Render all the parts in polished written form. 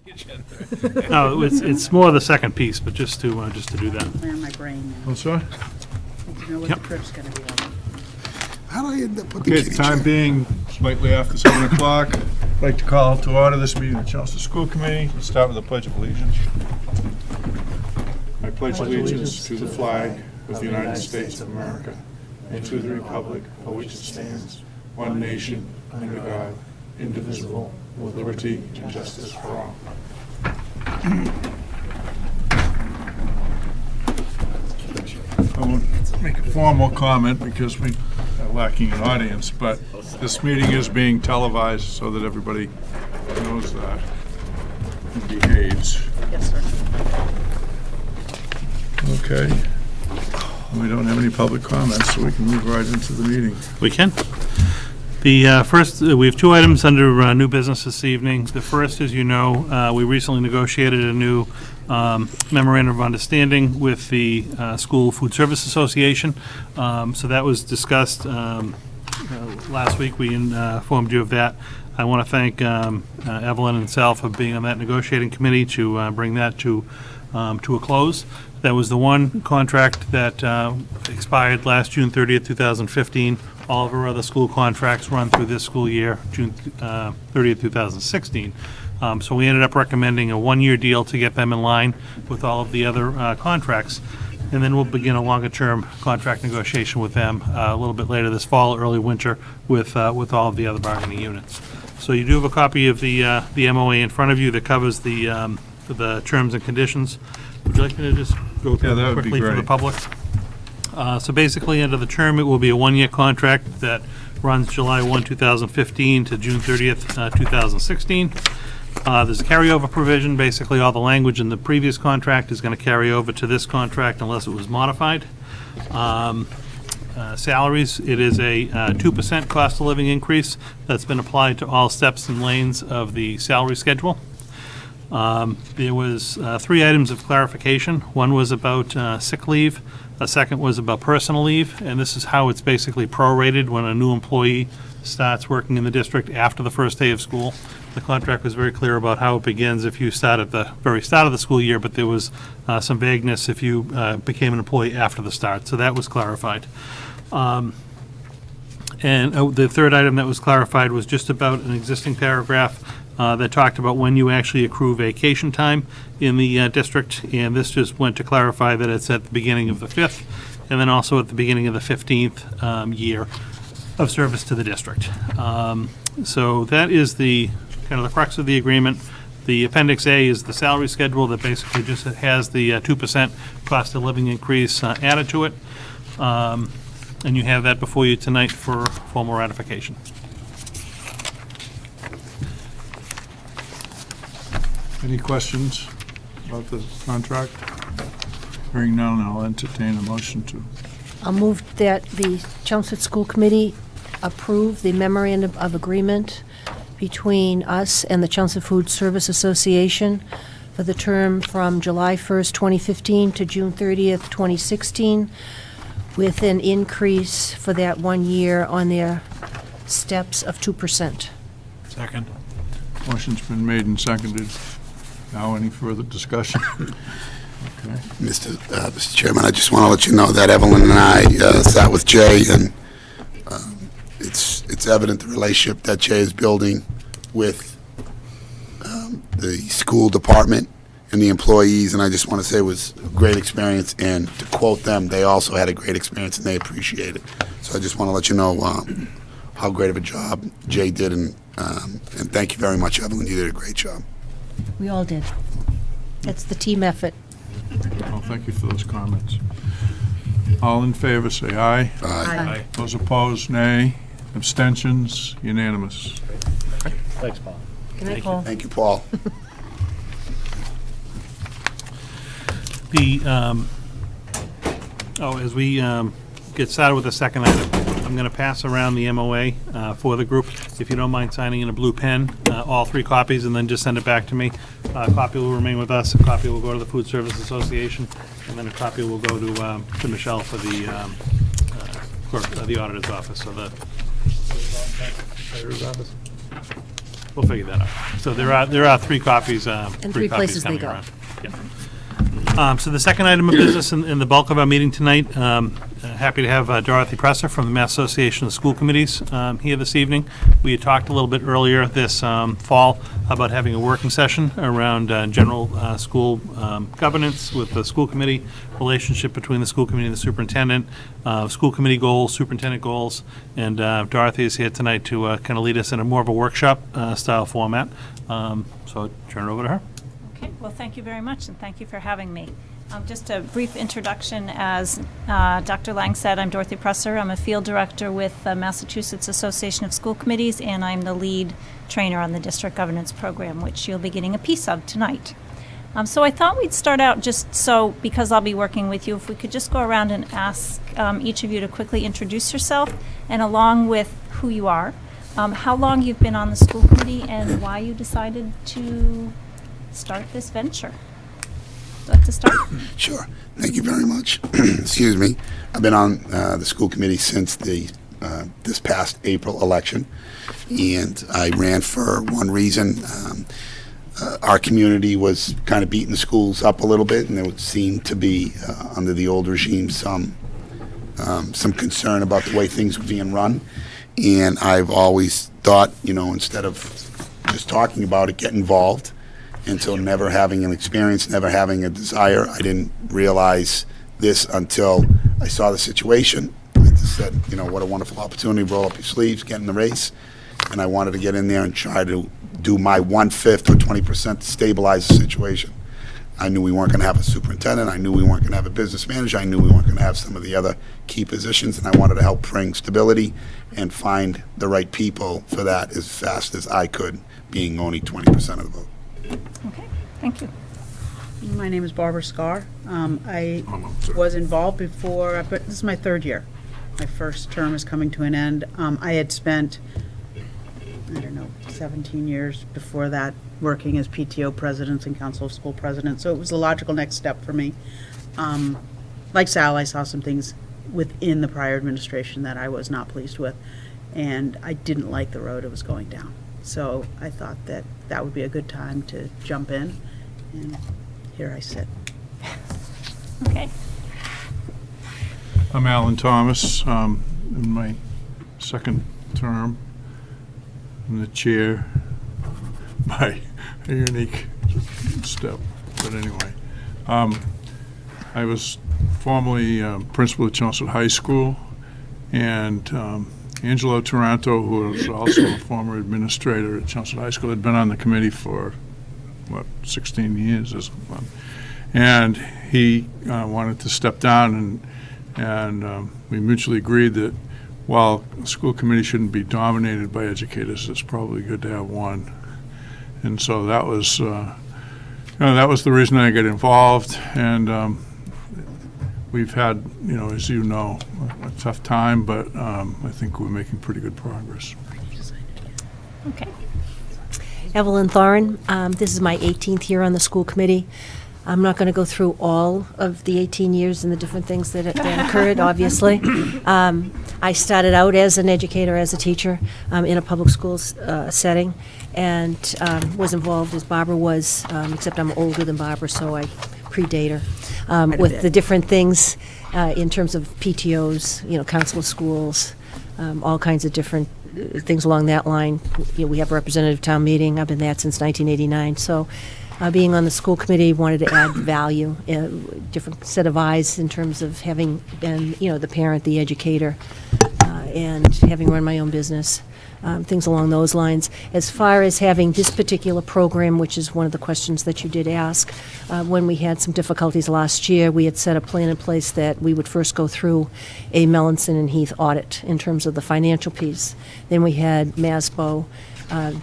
the agenda. No, it's more the second piece, but just to do that. Clear my brain now. What's that? Need to know what Yep. the trip's gonna be like. How do I end up with the Okay, kitty time chair? being slightly after 7 o'clock, I'd like to call to order this meeting of the Chelmsford School Committee. Let's start with the Pledge of Allegiance. I pledge allegiance to the flag of the United States of America and to the republic for which it stands, one nation, under God, indivisible, with liberty and justice for all. I won't make a formal comment because we are lacking an audience, but this meeting is being televised so that everybody knows that and behaves. Yes, sir. Okay. We don't have any public comments, so we can move right into the meeting. We can. The first, we have two items under new business this evening. The first, as you know, we recently negotiated a new memorandum of understanding with the School Food Service Association. So that was discussed last week. We informed you of that. I want to thank Evelyn and Sal for being on that negotiating committee to bring that to a close. That was the one contract that expired last June 30th, 2015. All of our other school contracts run through this school year, June 30th, 2016. So we ended up recommending a one-year deal to get them in line with all of the other contracts. And then we'll begin a longer-term contract negotiation with them a little bit later this fall, early winter, with all of the other bargaining units. So you do have a copy of the MOA in front of you that covers the terms and conditions. Would you like me to just go through that it would be quickly for the great. public? So basically, under the term, it will be a one-year contract that runs July 1, 2015 to June 30th, 2016. There's a carryover provision. Basically, all the language in the previous contract is going to carry over to this contract unless it was modified. Salaries, it is a 2% cost of living increase that's been applied to all steps and lanes of the salary schedule. There was 3 items of clarification. One was about sick leave. A second was about personal leave, and this is how it's basically prorated when a new employee starts working in the district after the first day of school. The contract was very clear about how it begins if you start at the very start of the school year, but there was some vagueness if you became an employee after the start, so that was clarified. And the third item that was clarified was just about an existing paragraph that talked about when you actually accrue vacation time in the district, and this just went to clarify that it's at the beginning of the 5th, and then also at the beginning of the 15th year of service to the district. So that is the kind of the crux of the agreement. The Appendix A is the salary schedule that basically just has the 2% cost of living increase added to it. And you have that before you tonight for formal ratification. Any questions about the contract? Hearing none, I'll entertain a motion to. I'll move that the Chelmsford School Committee approve the memorandum of agreement between us and the Chelmsford Food Service Association for the term from July 1st, 2015 to June 30th, 2016, with an increase for that 1 year on their steps of 2%. Second. Motion's been made and seconded. Now, any further discussion? Okay. Mr. Chairman, I just want to let you know that Evelyn and I sat with Jay, and it's evident the relationship that Jay is building with the school department and the employees, and I just want to say it was a great experience, and to quote them, they also had a great experience and they appreciate it. So I just want to let you know how great of a job Jay did, and thank you very much, Evelyn. You did a great job. We all did. It's the team effort. Well, thank you for those comments. All in favor, say aye. Aye. Those opposed, nay. Abstentions, unanimous. Thanks, Paul. Good night, Paul. Thank you, Paul. As we get started with the second item, I'm going to pass around the MOA for the group. If you don't mind signing in a blue pen, all 3 copies, and then just send it back to me. A copy will remain with us, a copy will go to the Food Service Association, and then a copy will go to Michelle for the clerk, the auditor's office, so the auditor's office. we'll figure that out. So there are 3 copies. And three 3 copies places they coming go. around. Yeah. So the second item of business in the bulk of our meeting tonight, happy to have Dorothy Presser from the Mass Association of School Committees here this evening. We had talked a little bit earlier this fall about having a working session around general school governance with the school committee, relationship between the school committee and the superintendent, school committee goals, superintendent goals, and Dorothy is here tonight to kind of lead us in a more of a workshop style format. So I'll turn it over to her. Okay, well, thank you very much, and thank you for having me. Just a brief introduction. As Dr. Lang said, I'm Dorothy Presser. I'm a field director with the Massachusetts Association of School Committees, and I'm the lead trainer on the district governance program, which you'll be getting a piece of tonight. So I thought we'd start out because I'll be working with you, if we could just go around and ask each of you to quickly introduce yourself, and along with who you are, how long you've been on the school committee, and why you decided to start this venture. Would you like to start? Sure. Thank you very much. Excuse me. I've been on the school committee since this past April election, and I ran for one reason. Our community was kind of beating the schools up a little bit, and there would seem to be, under the old regime, some concern about the way things were being run. And I've always thought, instead of just talking about it, get involved. And so never having an experience, never having a desire, I didn't realize this until I saw the situation. I just said, what a wonderful opportunity, roll up your sleeves, get in the race. And I wanted to get in there and try to do my 1/5 or 20% to stabilize the situation. I knew we weren't going to have a superintendent. I knew we weren't going to have a business manager. I knew we weren't going to have some of the other key positions. And I wanted to help bring stability and find the right people for that as fast as I could, being only 20% of the vote. Okay, thank you. My name is Barbara Scar. I was involved before, but this is my 3rd year. My first term is coming to an end. I had spent, 17 years before that working as PTO president and council of school president, so it was a logical next step for me. Like Sal, I saw some things within the prior administration that I was not pleased with, and I didn't like the road it was going down. So I thought that would be a good time to jump in, and here I sit. Okay. I'm Alan Thomas. In my 2nd term, I'm the chair by a unique step. But anyway, I was formerly principal at Chelmsford High School, and Angelo Taranto, who was also a former administrator at Chelmsford High School, had been on the committee for, 16 years or something. And he wanted to step down, and we mutually agreed that while the school committee shouldn't be dominated by educators, it's probably good to have one. And so that was the reason I got involved, and we've had, as you know, a tough time, but I think we're making pretty good progress. Okay. Evelyn Thorin, this is my 18th year on the school committee. I'm not going to go through all of the 18 years and the different things that occurred, obviously. I started out as an educator, as a teacher, in a public schools setting, and was involved as Barbara was, except I'm older than Barbara, so I predate her, with the different things in terms of PTOs, council of schools, all kinds of different things along that line. We have a representative town meeting. I've been that since 1989. So being on the school committee, wanted to add value, different set of eyes in terms of having been, the parent, the educator, and having run my own business, things along those lines. As far as having this particular program, which is one of the questions that you did ask, when we had some difficulties last year, we had set a plan in place that we would first go through a Mellinson and Heath audit in terms of the financial piece. Then we had MASBO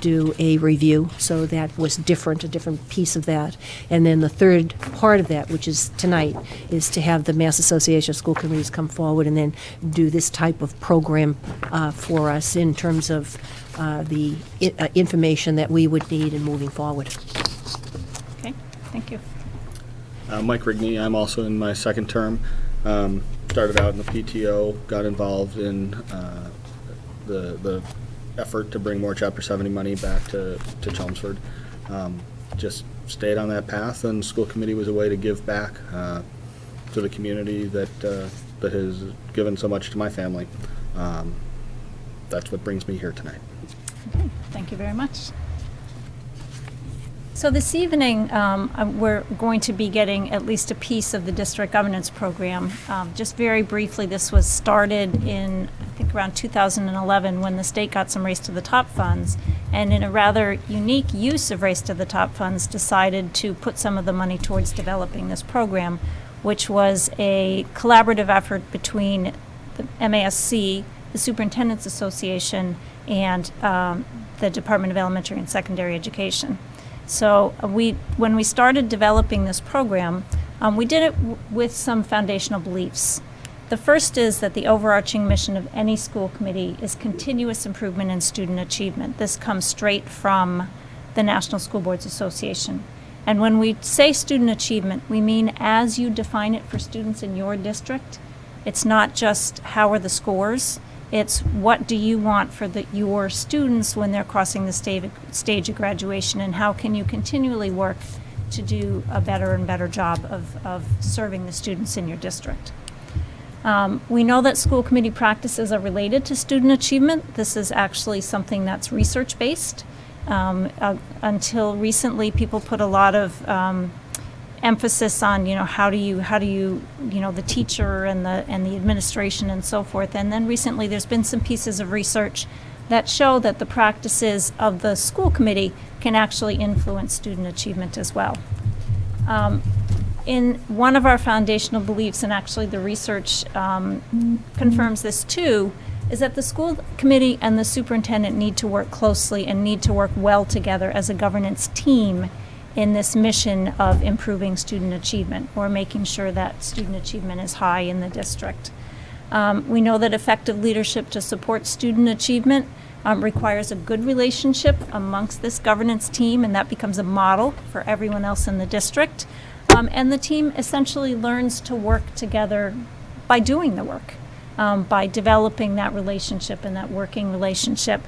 do a review, so that was different, a different piece of that. And then the third part of that, which is tonight, is to have the Mass Association of School Committees come forward and then do this type of program for us in terms of the information that we would need in moving forward. Okay, thank you. Mike Rigney, I'm also in my 2nd term. Started out in the PTO, got involved in the effort to bring more Chapter 70 money back to Chelmsford. Just stayed on that path, and school committee was a way to give back to the community that has given so much to my family. That's what brings me here tonight. Okay, thank you very much. So this evening, we're going to be getting at least a piece of the district governance program. Just very briefly, this was started in, I think, around 2011 when the state got some Race to the Top funds, and in a rather unique use of Race to the Top funds, decided to put some of the money towards developing this program, which was a collaborative effort between the MASC, the Superintendent's Association, and the Department of Elementary and Secondary Education. So when we started developing this program, we did it with some foundational beliefs. The first is that the overarching mission of any school committee is continuous improvement in student achievement. This comes straight from the National School Boards Association. And when we say student achievement, we mean as you define it for students in your district. It's not just how are the scores. It's what do you want for your students when they're crossing the stage of graduation, and how can you continually work to do a better and better job of serving the students in your district. We know that school committee practices are related to student achievement. This is actually something that's research-based. Until recently, people put a lot of emphasis on, how do you, the teacher and the administration and so forth. And then recently there's been some pieces of research that show that the practices of the school committee can actually influence student achievement as well. In one of our foundational beliefs, and actually the research confirms this too, is that the school committee and the superintendent need to work closely and need to work well together as a governance team in this mission of improving student achievement, or making sure that student achievement is high in the district. We know that effective leadership to support student achievement requires a good relationship amongst this governance team, and that becomes a model for everyone else in the district. And the team essentially learns to work together by doing the work, by developing that relationship and that working relationship.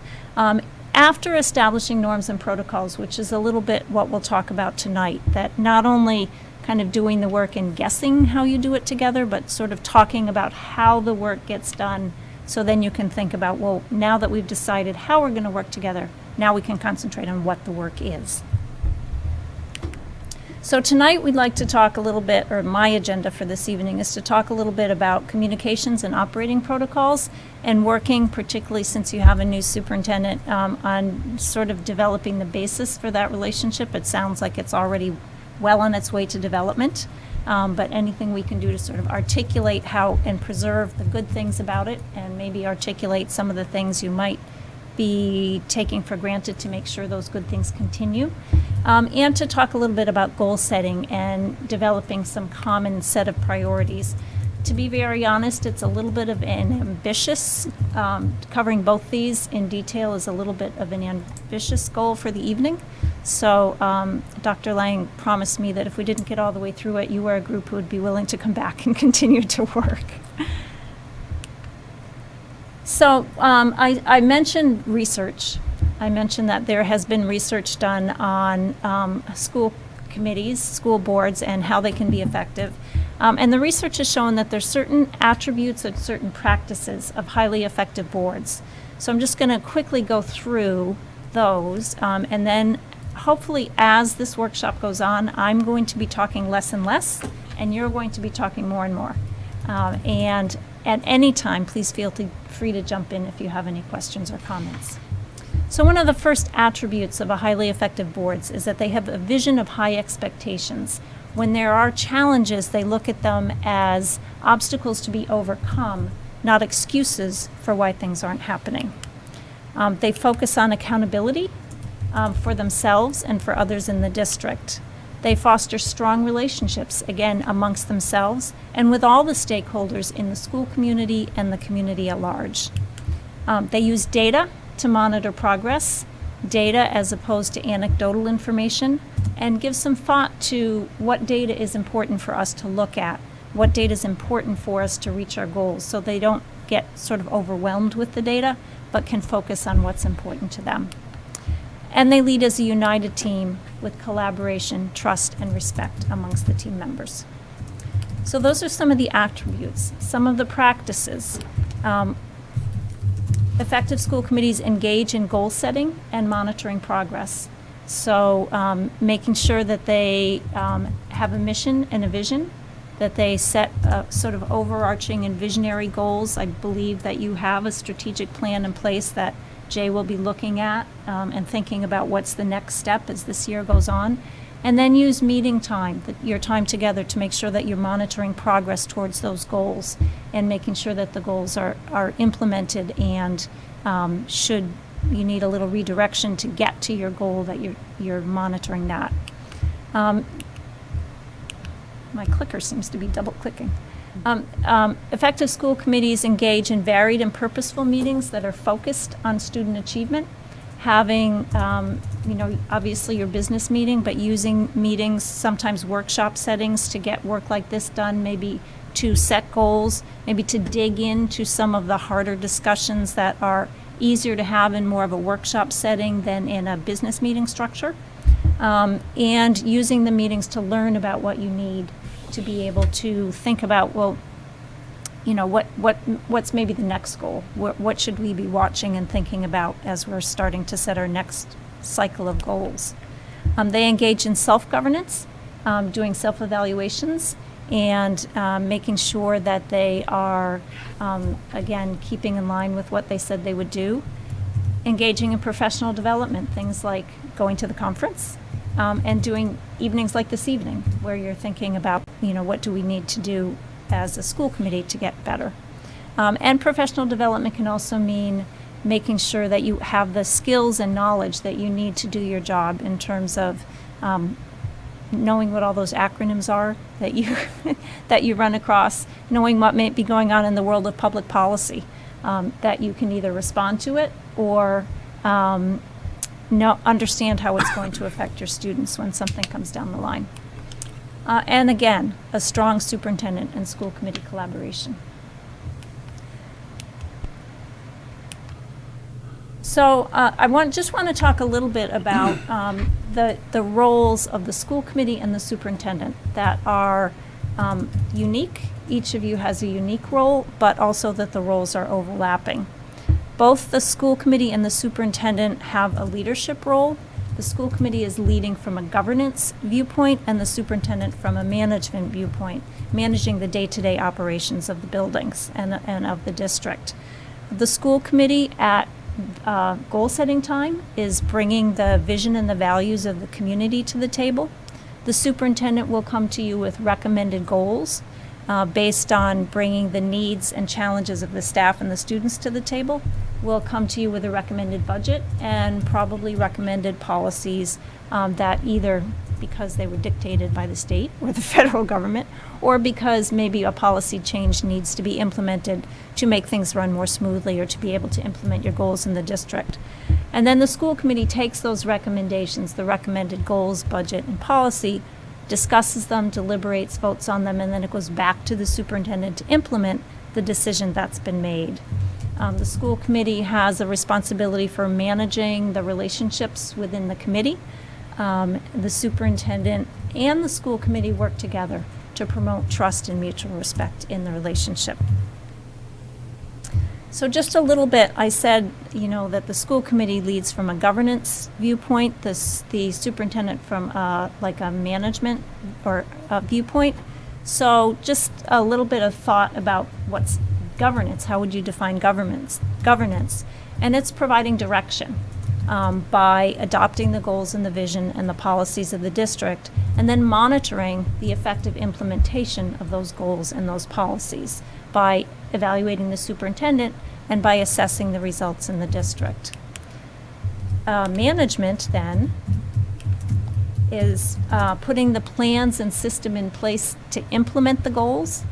After establishing norms and protocols, which is a little bit what we'll talk about tonight, that not only kind of doing the work and guessing how you do it together, but sort of talking about how the work gets done, so then you can think about, well, now that we've decided how we're going to work together, now we can concentrate on what the work is. So tonight we'd like to talk a little bit, or my agenda for this evening is to talk a little bit about communications and operating protocols, and working, particularly since you have a new superintendent, on sort of developing the basis for that relationship. It sounds like it's already well on its way to development, but anything we can do to sort of articulate how and preserve the good things about it, and maybe articulate some of the things you might be taking for granted to make sure those good things continue. And to talk a little bit about goal setting and developing some common set of priorities. To be very honest, it's a little bit of an ambitious, covering both these in detail is a little bit of an ambitious goal for the evening. So Dr. Lang promised me that if we didn't get all the way through it, you were a group who would be willing to come back and continue to work. So I mentioned research. I mentioned that there has been research done on school committees, school boards, and how they can be effective. And the research has shown that there's certain attributes and certain practices of highly effective boards. So I'm just going to quickly go through those, and then hopefully as this workshop goes on, I'm going to be talking less and less, and you're going to be talking more and more. And at any time, please feel free to jump in if you have any questions or comments. So one of the first attributes of a highly effective boards is that they have a vision of high expectations. When there are challenges, they look at them as obstacles to be overcome, not excuses for why things aren't happening. They focus on accountability for themselves and for others in the district. They foster strong relationships, again, amongst themselves and with all the stakeholders in the school community and the community at large. They use data to monitor progress, data as opposed to anecdotal information, and give some thought to what data is important for us to look at, what data is important for us to reach our goals, so they don't get sort of overwhelmed with the data, but can focus on what's important to them. And they lead as a united team with collaboration, trust, and respect amongst the team members. So those are some of the attributes, some of the practices. Effective school committees engage in goal setting and monitoring progress. So making sure that they have a mission and a vision, that they set sort of overarching and visionary goals. I believe that you have a strategic plan in place that Jay will be looking at and thinking about what's the next step as this year goes on. And then use meeting time, your time together, to make sure that you're monitoring progress towards those goals and making sure that the goals are implemented, and should you need a little redirection to get to your goal, that you're monitoring that. My clicker seems to be double clicking. Effective school committees engage in varied and purposeful meetings that are focused on student achievement. Having, obviously your business meeting, but using meetings, sometimes workshop settings, to get work like this done, maybe to set goals, maybe to dig into some of the harder discussions that are easier to have in more of a workshop setting than in a business meeting structure. And using the meetings to learn about what you need to be able to think about, well, what's maybe the next goal? What should we be watching and thinking about as we're starting to set our next cycle of goals? They engage in self-governance, doing self-evaluations, and making sure that they are, again, keeping in line with what they said they would do. Engaging in professional development, things like going to the conference, and doing evenings like this evening, where you're thinking about, what do we need to do as a school committee to get better. And professional development can also mean making sure that you have the skills and knowledge that you need to do your job, in terms of knowing what all those acronyms are that you that you run across, knowing what may be going on in the world of public policy, that you can either respond to it or understand how it's going to affect your students when something comes down the line. And again, a strong superintendent and school committee collaboration. So I just want to talk a little bit about the roles of the school committee and the superintendent that are unique. Each of you has a unique role, but also that the roles are overlapping. Both the school committee and the superintendent have a leadership role. The school committee is leading from a governance viewpoint, and the superintendent from a management viewpoint, managing the day-to-day operations of the buildings and of the district. The school committee at goal-setting time is bringing the vision and the values of the community to the table. The superintendent will come to you with recommended goals based on bringing the needs and challenges of the staff and the students to the table. We'll come to you with a recommended budget and probably recommended policies that either because they were dictated by the state or the federal government, or because maybe a policy change needs to be implemented to make things run more smoothly or to be able to implement your goals in the district. And then the school committee takes those recommendations, the recommended goals, budget, and policy, discusses them, deliberates, votes on them, and then it goes back to the superintendent to implement the decision that's been made. The school committee has a responsibility for managing the relationships within the committee. The superintendent and the school committee work together to promote trust and mutual respect in the relationship. So just a little bit, I said, that the school committee leads from a governance viewpoint, the superintendent from like a management or a viewpoint. So just a little bit of thought about what's governance. How would you define governance? And it's providing direction by adopting the goals and the vision and the policies of the district, and then monitoring the effective implementation of those goals and those policies by evaluating the superintendent and by assessing the results in the district. Management then is putting the plans and system in place to implement the goals,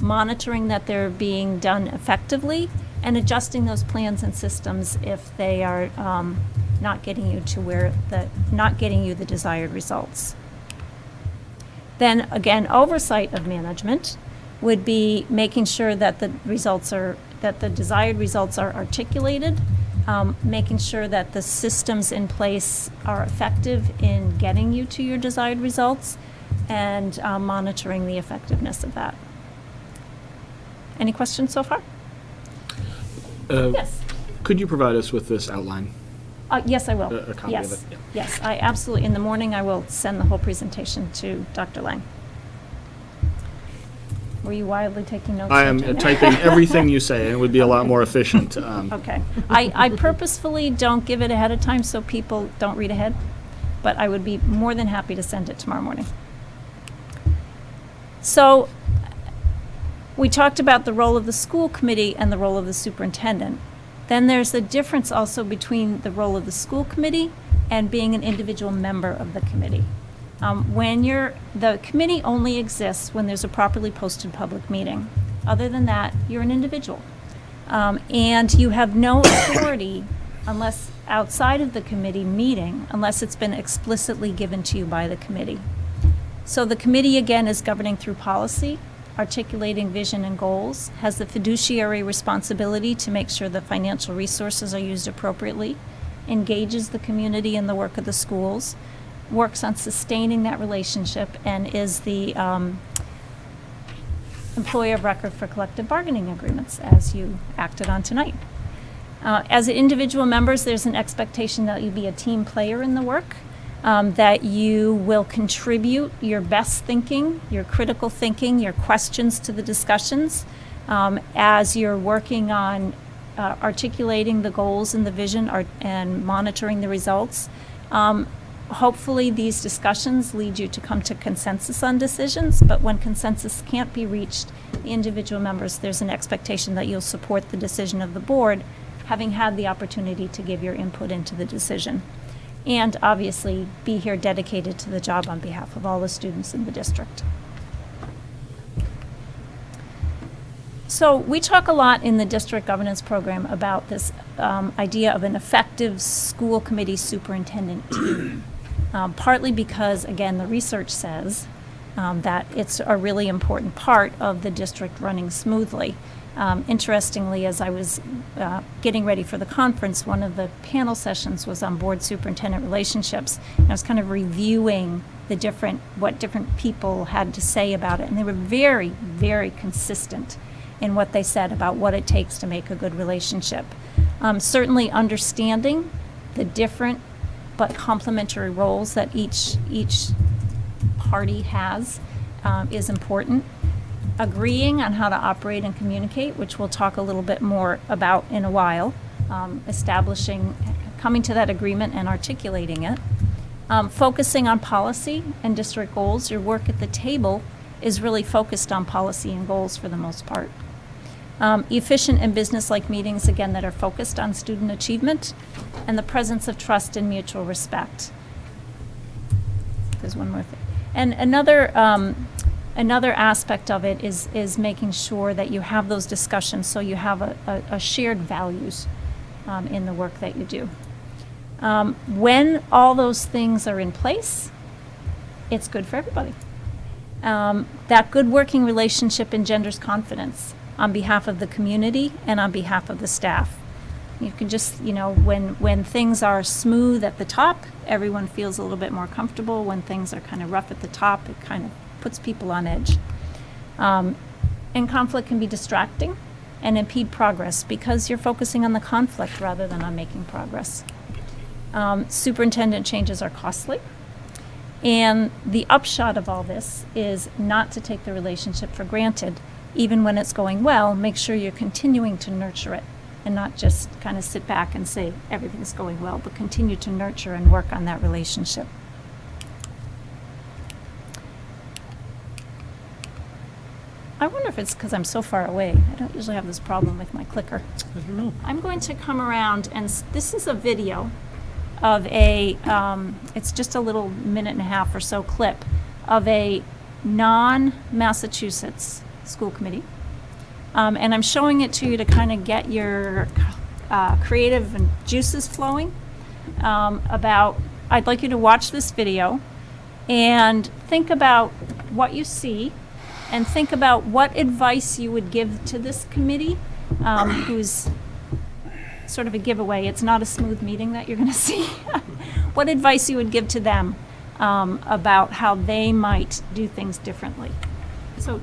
monitoring that they're being done effectively, and adjusting those plans and systems if they are not getting you the desired results. Then again, oversight of management would be making sure that the results are that the desired results are articulated, making sure that the systems in place are effective in getting you to your desired results, and monitoring the effectiveness of that. Any questions so far? Yes. Could you provide us with this outline? Yes, I will. A copy Yes. of it, yeah. Yes, I absolutely, in the morning, I will send the whole presentation to Dr. Lang. Were you wildly taking notes? I am Virginia? typing everything you say, and it would be a lot more efficient. Okay. I purposefully don't give it ahead of time so people don't read ahead, but I would be more than happy to send it tomorrow morning. So we talked about the role of the school committee and the role of the superintendent. Then there's a difference also between the role of the school committee and being an individual member of the committee. The committee only exists when there's a properly posted public meeting. Other than that, you're an individual. And you have no authority unless outside of the committee meeting, unless it's been explicitly given to you by the committee. So the committee, again, is governing through policy, articulating vision and goals, has the fiduciary responsibility to make sure the financial resources are used appropriately, engages the community in the work of the schools, works on sustaining that relationship, and is the employer of record for collective bargaining agreements, as you acted on tonight. As individual members, there's an expectation that you be a team player in the work, that you will contribute your best thinking, your critical thinking, your questions to the discussions as you're working on articulating the goals and the vision and monitoring the results. Hopefully these discussions lead you to come to consensus on decisions, but when consensus can't be reached, the individual members, there's an expectation that you'll support the decision of the board, having had the opportunity to give your input into the decision. And obviously be here dedicated to the job on behalf of all the students in the district. So we talk a lot in the district governance program about this idea of an effective school committee superintendent team. Partly because, again, the research says that it's a really important part of the district running smoothly. Interestingly, as I was getting ready for the conference, one of the panel sessions was on board superintendent relationships. And I was kind of reviewing what different people had to say about it. And they were very, very consistent in what they said about what it takes to make a good relationship. Certainly understanding the different but complementary roles that each party has is important. Agreeing on how to operate and communicate, which we'll talk a little bit more about in a while, coming to that agreement and articulating it. Focusing on policy and district goals. Your work at the table is really focused on policy and goals for the most part. Efficient and business-like meetings, again, that are focused on student achievement, and the presence of trust and mutual respect. There's one more thing. And another aspect of it is making sure that you have those discussions so you have a shared values in the work that you do. When all those things are in place, it's good for everybody. That good working relationship engenders confidence on behalf of the community and on behalf of the staff. You can just, when things are smooth at the top, everyone feels a little bit more comfortable. When things are kind of rough at the top, it kind of puts people on edge. And conflict can be distracting and impede progress because you're focusing on the conflict rather than on making progress. Superintendent changes are costly. And the upshot of all this is not to take the relationship for granted. Even when it's going well, make sure you're continuing to nurture it and not just kind of sit back and say everything's going well, but continue to nurture and work on that relationship. I wonder if it's because I'm so far away. I don't usually have this problem with my clicker. I don't know. I'm going to come around, and this is a video of it's just a little minute and a half or so clip of a non-Massachusetts school committee. And I'm showing it to you to kind of get your creative and juices flowing I'd like you to watch this video and think about what you see and think about what advice you would give to this committee who's sort of a giveaway, it's not a smooth meeting that you're going to see, what advice you would give to them about how they might do things differently? So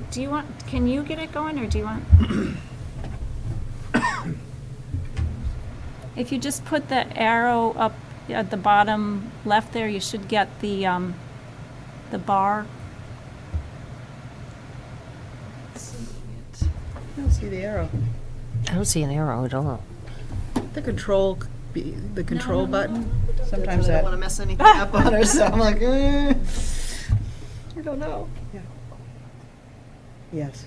can you get it going, or do you want? If you just put the arrow up at the bottom left there, you should get the bar. I don't see the arrow. I don't see an arrow at all. The control button. Sometimes I don't that. want to mess anything up on her, so I'm like, I don't know. Yes.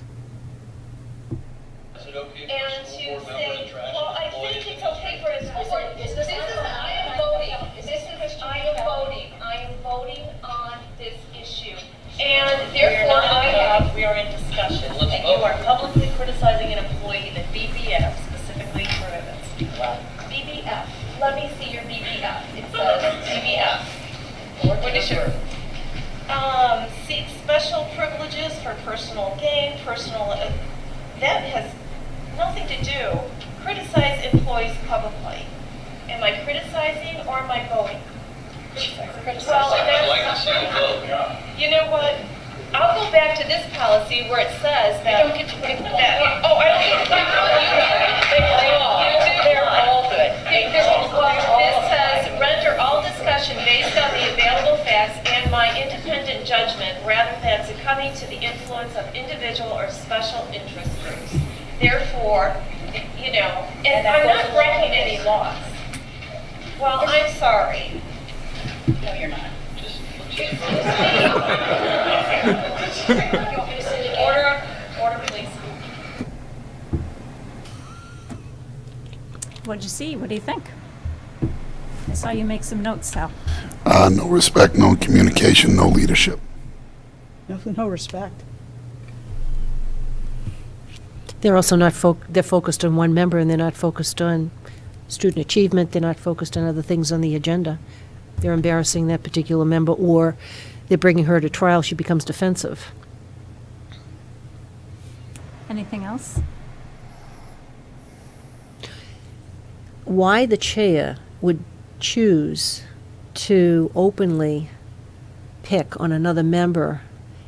Is it okay And for a to school board member say, to trash well, I employees? think it's okay for a school board, I am voting, I am voting on this issue. And therefore We are in discussion. and you are publicly criticizing an employee that BBF specifically prohibits. Well, BBF, let me see your BBF. It says BBF. What is your? Special privileges for personal gain, that has nothing to do. Criticize employees publicly. Am I criticizing or am I voting? Well, I'd like to see you vote. you know what? I'll go back to this policy where it says that. You don't get to put that. Oh, I don't get to put They're all good. This says, render all discussion based on the available facts and my independent judgment rather than succumbing to the influence of individual or special interest groups. Therefore, and I'm not breaking any laws. Well, I'm sorry. No, you're not. Just Order, please. What'd you see? What do you think? I saw you make some notes, Sal. No respect, no communication, no leadership. No respect. They're also not, they're focused on one member, and they're not focused on student achievement, they're not focused on other things on the agenda. They're embarrassing that particular member, or they're bringing her to trial, she becomes defensive. Anything else? Why the chair would choose to openly pick on another member,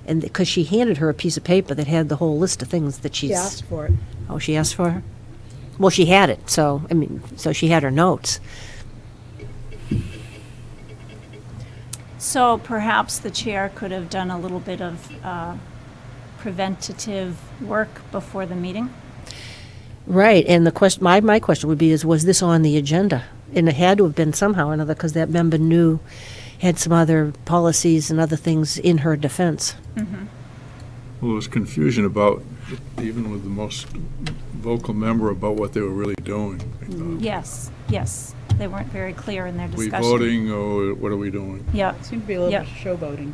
and because she handed her a piece of paper that had the whole list of things that she's... She asked for it. Oh, she asked for her? Well, she had it, so she had her notes. So perhaps the chair could have done a little bit of preventative work before the meeting? Right, and the question, my question would be was this on the agenda? And it had to have been somehow or another, because that member had some other policies and other things in her defense. Mm-hmm. Well, there was confusion about, even with the most vocal member, about what they were really doing. Yes. They weren't very clear in their We discussion. voting, or what are we doing? Yeah. It seemed to be a little Yeah. bit showboating.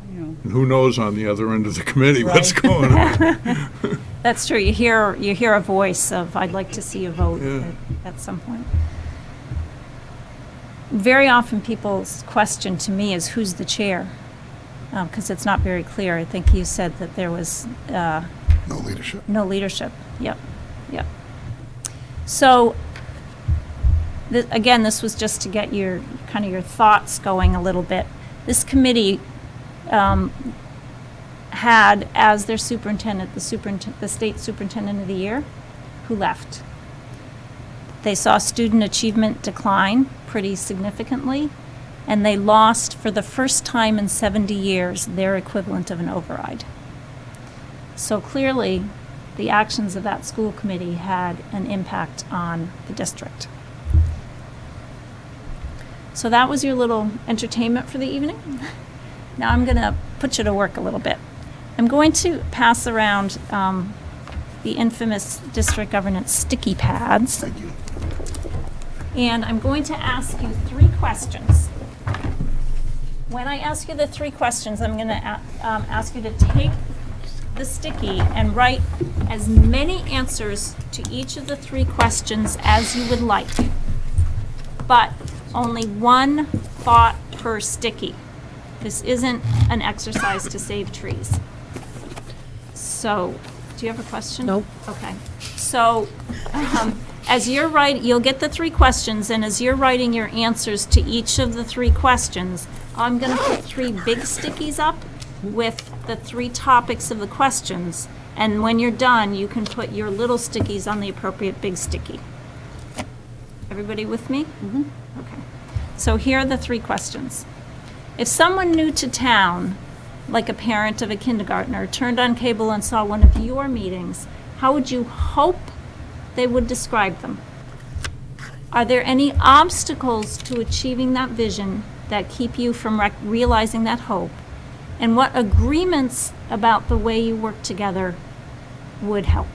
And who knows on the other end of the committee what's going on? That's true. You hear a voice of, I'd like to see a vote Yeah. at some point. Very often people's question to me is, who's the chair? Because it's not very clear. I think you said that there was No leadership. no leadership. Yep. So, again, this was just to get your thoughts going a little bit. This committee had as their superintendent the state superintendent of the year, who left. They saw student achievement decline pretty significantly, and they lost, for the first time in 70 years, their equivalent of an override. So clearly, the actions of that school committee had an impact on the district. So that was your little entertainment for the evening. Now I'm going to put you to work a little bit. I'm going to pass around the infamous district governance sticky pads. Thank you. And I'm going to ask you 3 questions. When I ask you the 3 questions, I'm going to ask you to take the sticky and write as many answers to each of the 3 questions as you would like, but only 1 thought per sticky. This isn't an exercise to save trees. So, do you have a question? Nope. Okay. So, as you're writing, you'll get the 3 questions, and as you're writing your answers to each of the 3 questions, I'm going to put 3 big stickies up with the 3 topics of the questions, and when you're done, you can put your little stickies on the appropriate big sticky. Everybody with me? Mm-hmm. Okay. So here are the 3 questions. If someone new to town, like a parent of a kindergartner, turned on cable and saw one of your meetings, how would you hope they would describe them? Are there any obstacles to achieving that vision that keep you from realizing that hope? And what agreements about the way you work together would help?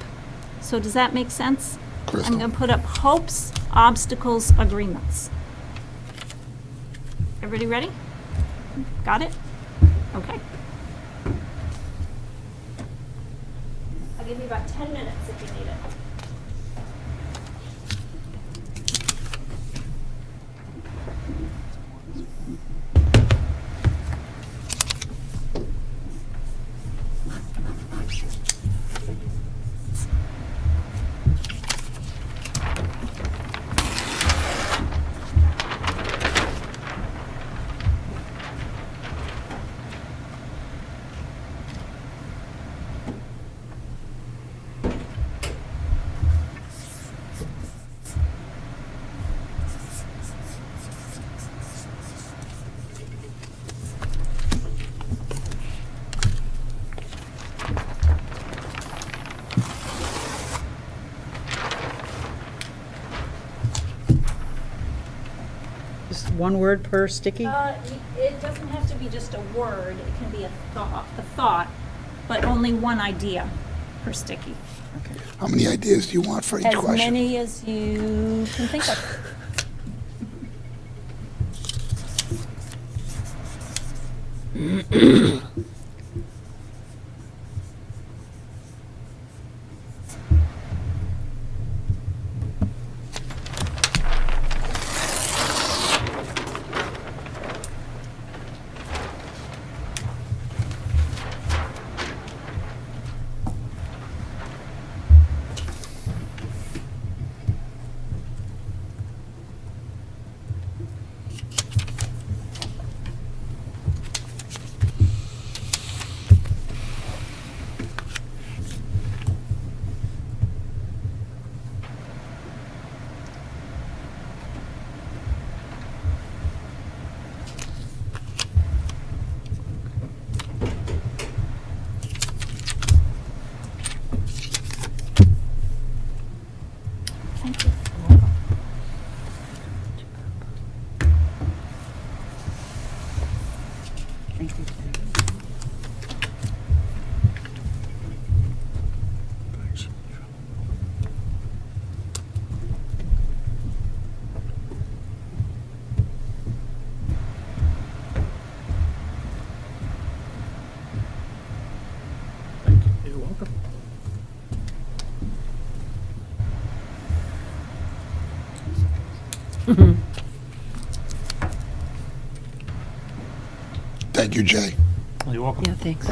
So does that make sense? Crystal. I'm going to put up hopes, obstacles, agreements. Everybody ready? Got it? Okay. I'll give you about 10 minutes if you need it. Just one word per sticky? It doesn't have to be just a word, it can be a thought, but only one idea per sticky. How many ideas do you want for each As question? many as you can think of. Thank you. Thank you. Thank you. You're welcome. Thank you, Jay. You're welcome. Yeah, thanks.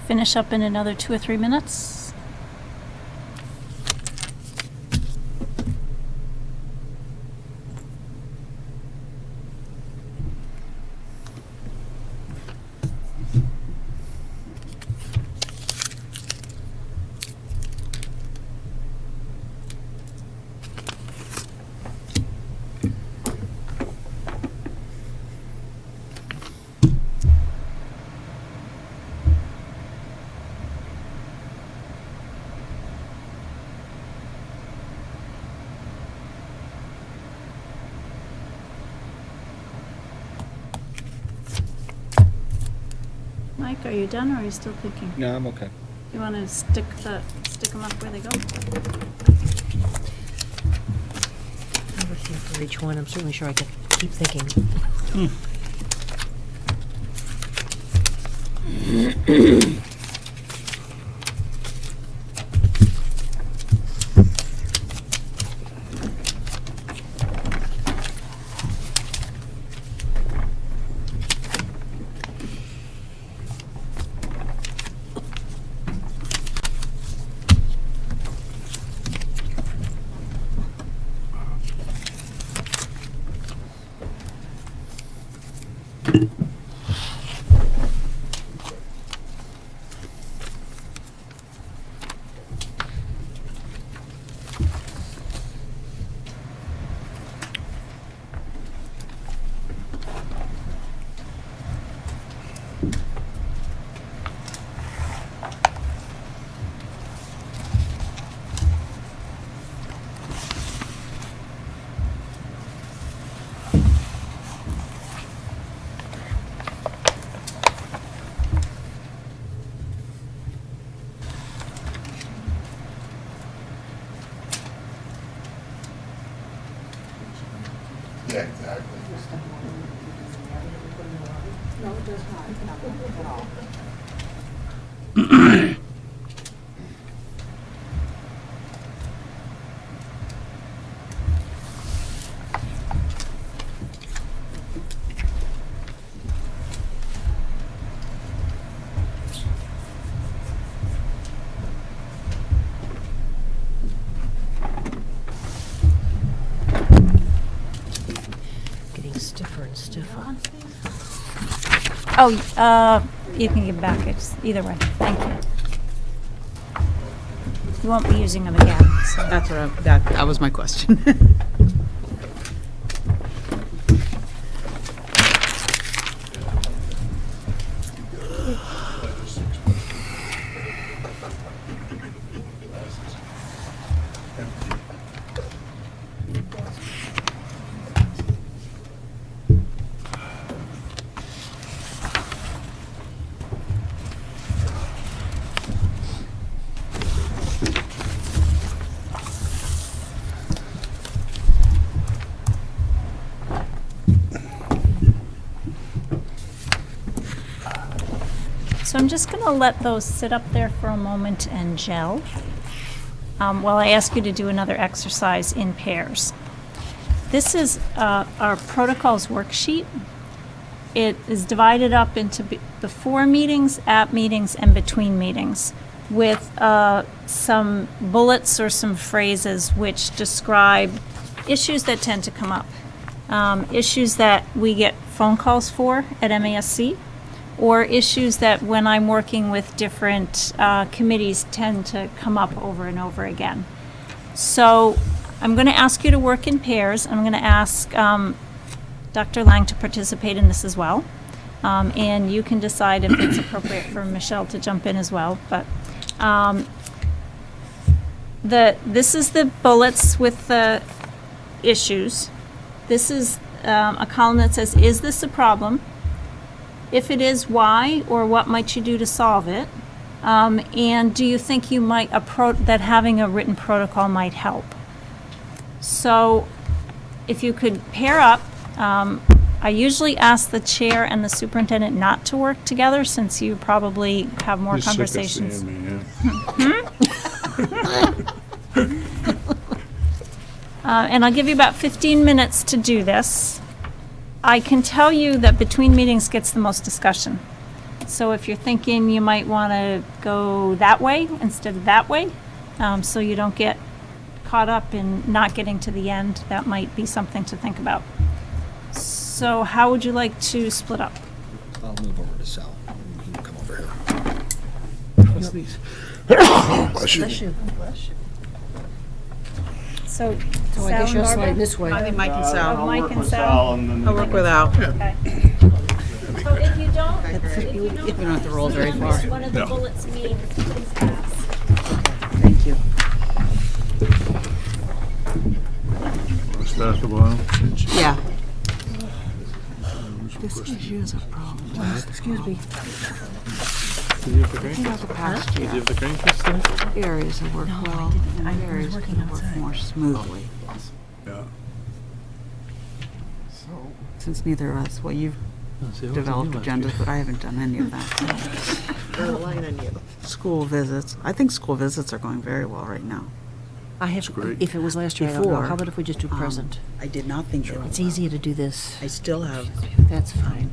Finish up in another 2 or 3 minutes. Mike, are you done, or are you still thinking? No, I'm okay. You want to stick them up where they go? I have a few for each one. I'm certainly sure I could keep thinking. Yeah, exactly. Getting stiffer and stiffer. Oh, you can give back. It's either way. Thank you. You won't be using them again, so. That's what that was my question. So I'm just going to let those sit up there for a moment and gel while I ask you to do another exercise in pairs. This is our protocols worksheet. It is divided up into before meetings, at meetings, and between meetings with some bullets or some phrases which describe issues that tend to come up, issues that we get phone calls for at MASC, or issues that when I'm working with different committees tend to come up over and over again. So I'm going to ask you to work in pairs. I'm going to ask Dr. Lang to participate in this as well. And you can decide if it's appropriate for Michelle to jump in as well. But this is the bullets with the issues. This is a column that says, is this a problem? If it is, why, or what might you do to solve it? And do you think you might that having a written protocol might help? So if you could pair up, I usually ask the chair and the superintendent not to work together since you probably have more You're sick of conversations. seeing me, And I'll give you about 15 minutes to do this. I can tell you that between meetings gets the most discussion. So if you're thinking you might want to go that way instead of that way, so you don't get caught up in not getting to the end, that might be something to think about. So how would you like to split up? I'll move over to Sal. You can come over here. Bless you. Bless you. So So I guess Sal you're and sliding Barbara? this way. I think Mike and Sal. Oh, Mike and Sal? I'll work with Al. Okay. So if you don't, We don't have to roll very far. understand what one of the No. bullets mean, please ask. Thank you. Wanna start at the bottom? Yeah. This is a problem. Excuse me. Did you have the green? About the past Did you year, have the green piece today? areas have worked well, and areas can work more smoothly. Yeah. Since neither of us, well, you've Oh, see, I wasn't developed here last year. agendas, but I haven't done any of that. I'm relying on you. School visits, I think school visits are going very well right now. I have, great. if it was last year, I don't know. Before, How about if we just do present? I did not think they were. It's easier to do this. I still have That's fine.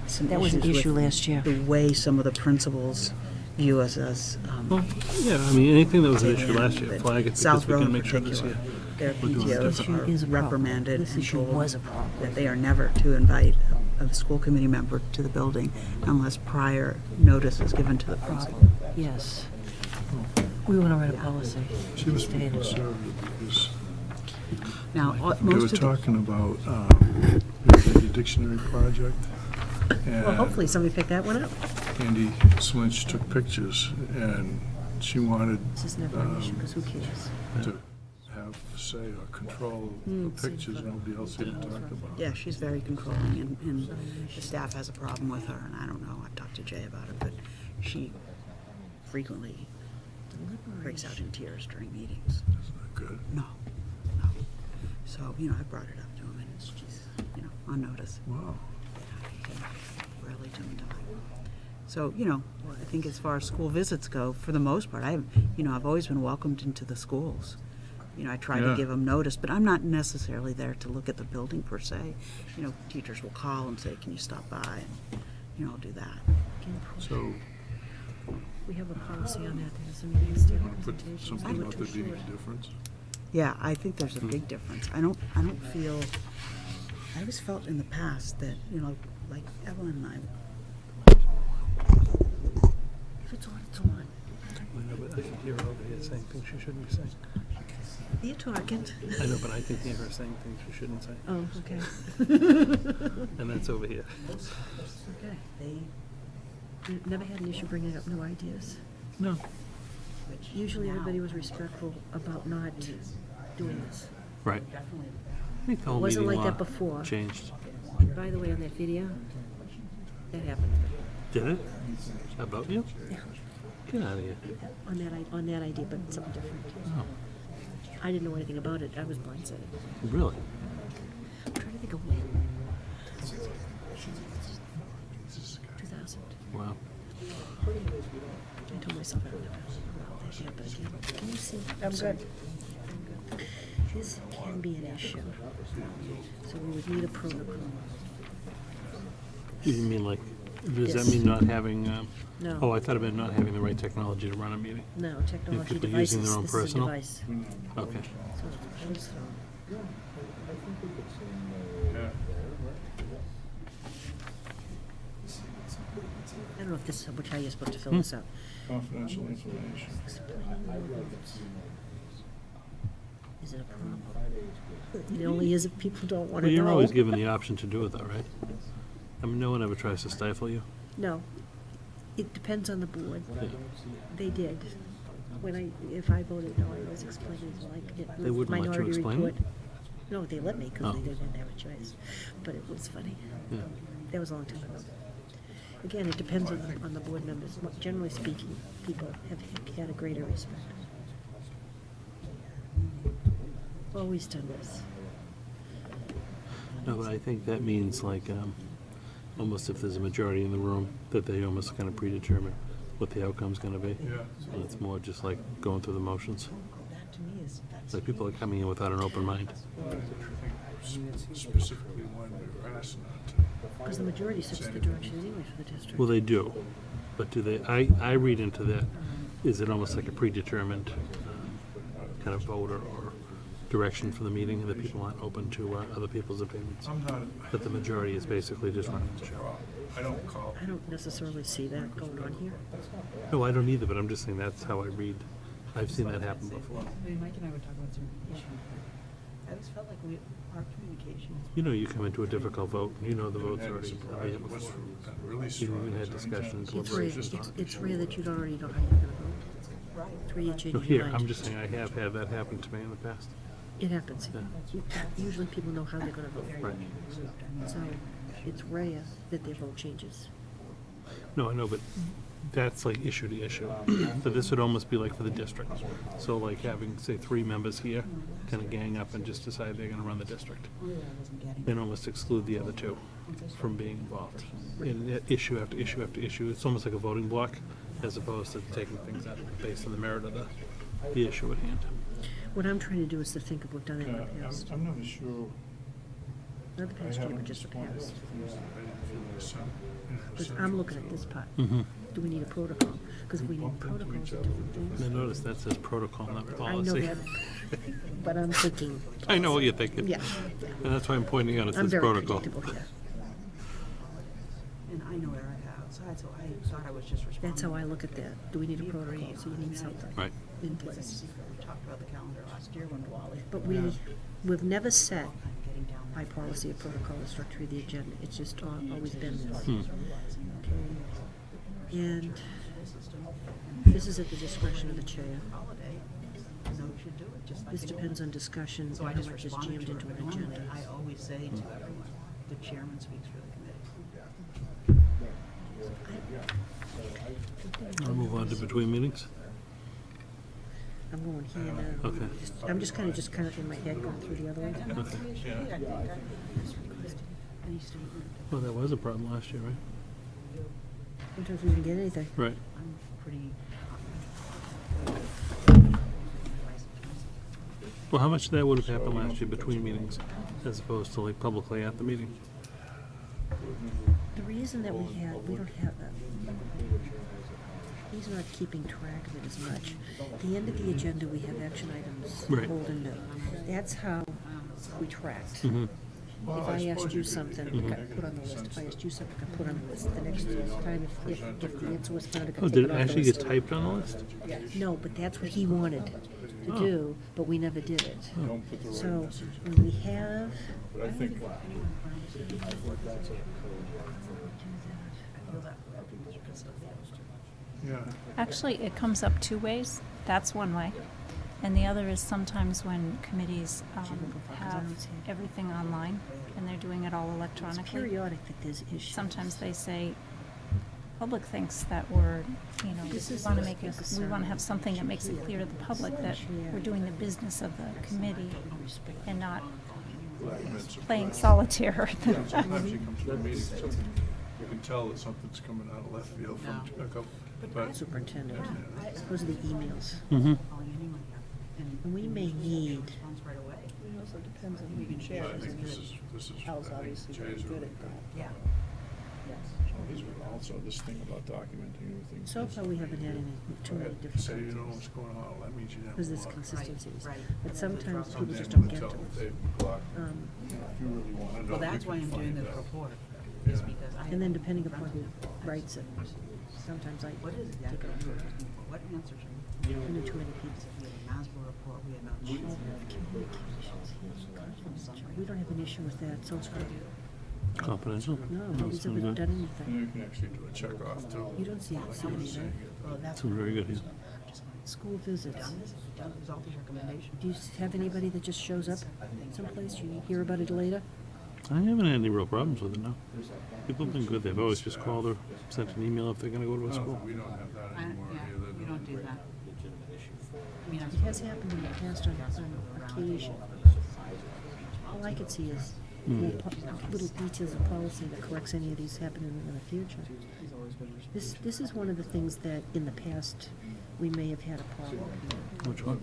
some That was an issues issue with last year. the way some of the principals view us as, Well, yeah, I mean, anything that was an issue last year, but flag it South because we Row can in make sure this particular, year. their doing PTOs issue are is a problem. reprimanded This and issue told was a problem. that they are never to invite a school committee member to the building unless prior notice is given to the principal. Yes. We want to write a policy. She was Stay in it. conservative because Now, they were most of the, talking about the dictionary project. Well, hopefully somebody picked that one up. Andy Slinch took pictures, and she wanted This is never an issue, because who cares? to have say or control the pictures. Nobody else even talked about it. yeah, she's very controlling, and the staff has a problem with her, and I don't know, I've talked to Jay about it, but she frequently breaks out in tears during meetings. That's not good. No. So, I brought it up to him, and she's, on notice. Wow. Rarely to him time. So, I think as far as school visits go, for the most part, I've always been welcomed into the schools. I try to Yeah. give them notice, but I'm not necessarily there to look at the building per se. Teachers will call and say, can you stop by? And, I'll do that. So, We have a policy on that. There's a meeting staff put presentation. something about there being a difference. Yeah, I think there's a big difference. I don't feel, I always felt in the past that, like Evelyn and I, If it's on, it's on. I know, but I can hear her over here saying things she shouldn't be saying. You're talking. I know, but I can hear her saying things she shouldn't say. Oh, okay. And that's over here. Okay. they, Never had an issue bringing up new ideas. No. Usually everybody was respectful about not doing this. Right. I think the whole Wasn't meeting like law that before. changed. By the way, on that video, that happened. Did it? About you? Yeah. Get out of here. On that idea, but something different. Oh, I didn't know anything about it. I was blindsided. really? I'm trying to think of when. 2000. Wow. I told myself I would never allow that yet, but again, can you see? I'm good. This can be an issue. So we would need a protocol. You mean like, does that Yes. mean not having, No. oh, I thought it meant not having the right technology to run a meeting. No, technology people devices. using their own This is a personal? device. Okay. So it's a phone. Yeah. I don't know if this is how you're supposed to fill this out. Confidential information. Is it a problem? It only is if people don't want Well, to know. you're always given the option to do it though, right? I mean, no one ever tries to stifle you. No. It depends on the board. Yeah. They did. If I voted no, I was explaining like They wouldn't let you minority explain it? report. No, they let me because Oh. they didn't have a choice. But it was funny. Yeah. That was a long time ago. Again, it depends on the board members. Generally speaking, people have had a greater respect. Always done this. No, but I think that means like, almost if there's a majority in the room, that they almost kind of predetermine what the outcome's gonna be. Yeah. And it's more just like going through the motions. that to me is, that's Like people are coming in without an open mind. I think specifically when we were asked not to Because the majority sets the direction anyway for the district. Well, they do, but do they, I read into that, is it almost like a predetermined kind of vote or direction for the meeting, and that people aren't open to other people's opinions? I'm not, But the majority is basically just running the show. I don't call. I don't necessarily see that going on here. No, I don't either, but I'm just saying that's how I read. I've seen that happen before. I mean, Mike and I were talking about some issues. I always felt like our communication. You know, you come into a difficult vote, and you know the vote's Had a already surprise. It was before. really You strong. even had Is there any discussion, chance- deliberation. It's rare that you don't already know how you're going to vote. Right. It's rare you change No, your here, mind. I'm just saying I have had that happen to me in the past. It happens. Yeah. Usually people know how they're going to vote. Right. So it's rare that their vote changes. No, I know, but that's like issue to issue. But this would almost be like for the district. So like having, say, 3 members here, kind of gang up and just decide they're gonna run the district. And almost exclude the other 2 from being involved. In issue after issue after issue, it's almost like a voting block, as opposed to taking things out based on the merit of the issue at hand. What I'm trying to do is to think of what done in the past. I'm never sure. Not the I past year, haven't but just the responded to past. things that I didn't feel were Because essential. I'm looking at this part. Mm-hmm. Do we need a protocol? Because if we need Bump into protocols each of other. different I things. notice that says protocol, not I know policy. that, but I'm thinking, I know what you're thinking. yeah, And that's why I'm pointing out it I'm says very protocol. predictable here. And I know Erica outside, so I thought I was just responding. That's how I look at that. Do we need a protocol? So you need something Right. in place. We talked about the calendar last year when Wally. But we've never set I'm getting down by policy a protocol or structure of the agenda. It's just always been this. Hmm. Okay. And this is at the discretion of the chair. holiday, so we should do it, just like. This any depends on discussion and So I how just much is responded jammed to into her. an Normally, agenda. I always say to everyone, the chairman speaks for the committee. I'll move on to between meetings. I'm going here now. Okay. I'm just kind of in my head going through the other ones. Any statement, Well, that was a problem last year, right? Sometimes we didn't get anything. Right. I'm pretty. Well, how much of that would have happened last year between meetings, as opposed to like publicly at the meeting? The reason that we don't have that, he's not keeping track of it as much. At the end of the agenda, we have action items, Right. old and new. That's how we tracked. Mm-hmm. If I asked you something, it got put on the list. If I asked you something, it got put on the list. The next time, if the answer was found, it got Oh, taken did it off the actually list. get typed on the list? No, but that's what he wanted to do, but we never did it. Don't put the right So message. when we have, But I think, yeah, Actually, it comes up 2 ways. That's one way. And the other is sometimes when committees have everything online and they're doing it all it's electronically. periodic that there's issues. Sometimes they say, public thinks that we're, This we is want to make it, we necessary. want to have something that makes it clear to the public that we're doing the business of the committee and not playing solitaire. sometimes you come to a meeting, you can tell that something's coming out of left field from a couple, but Superintendent, those are the emails. Mm-hmm. Calling anyone here. And we may need, Response right away. It also depends on who you can share. I think this is, Al's I think obviously very Jay's good really at that. Yeah. Yes. He's also this thing about documenting everything. so far we haven't had too many Say you know different what's going on, that means you have. because there's a lot. consistencies. Right. But sometimes people Someday just I'm don't gonna get tell to it. Dave Clark, Um, if you really want to know. Well, that's you why can I'm doing find this out. report, Yeah. is because I. And then depending upon who writes it, sometimes I What is it take exactly it you're over. looking for? What answers are you? I know too many people. We had a NASBA report, we had a. We don't have an issue with that, so far. Confidential? No, That's nobody's ever good. done And anything. you can actually do a check off too. You don't see any of that. Well, that's. That's very good, yeah. School visits. Done, there's all these recommendations. Do you have anybody that just shows up someplace? You hear about it later? I haven't had any real problems with it, no. People have been good. They've always just called or sent an email if they're gonna go to a No, school. we don't have that anymore Yeah, either. we don't do that. I mean, It has happened in the past on occasion. All I could see is little details of policy that corrects any of these happening in the future. This is one of the things that in the past we may have had a problem with, Which one?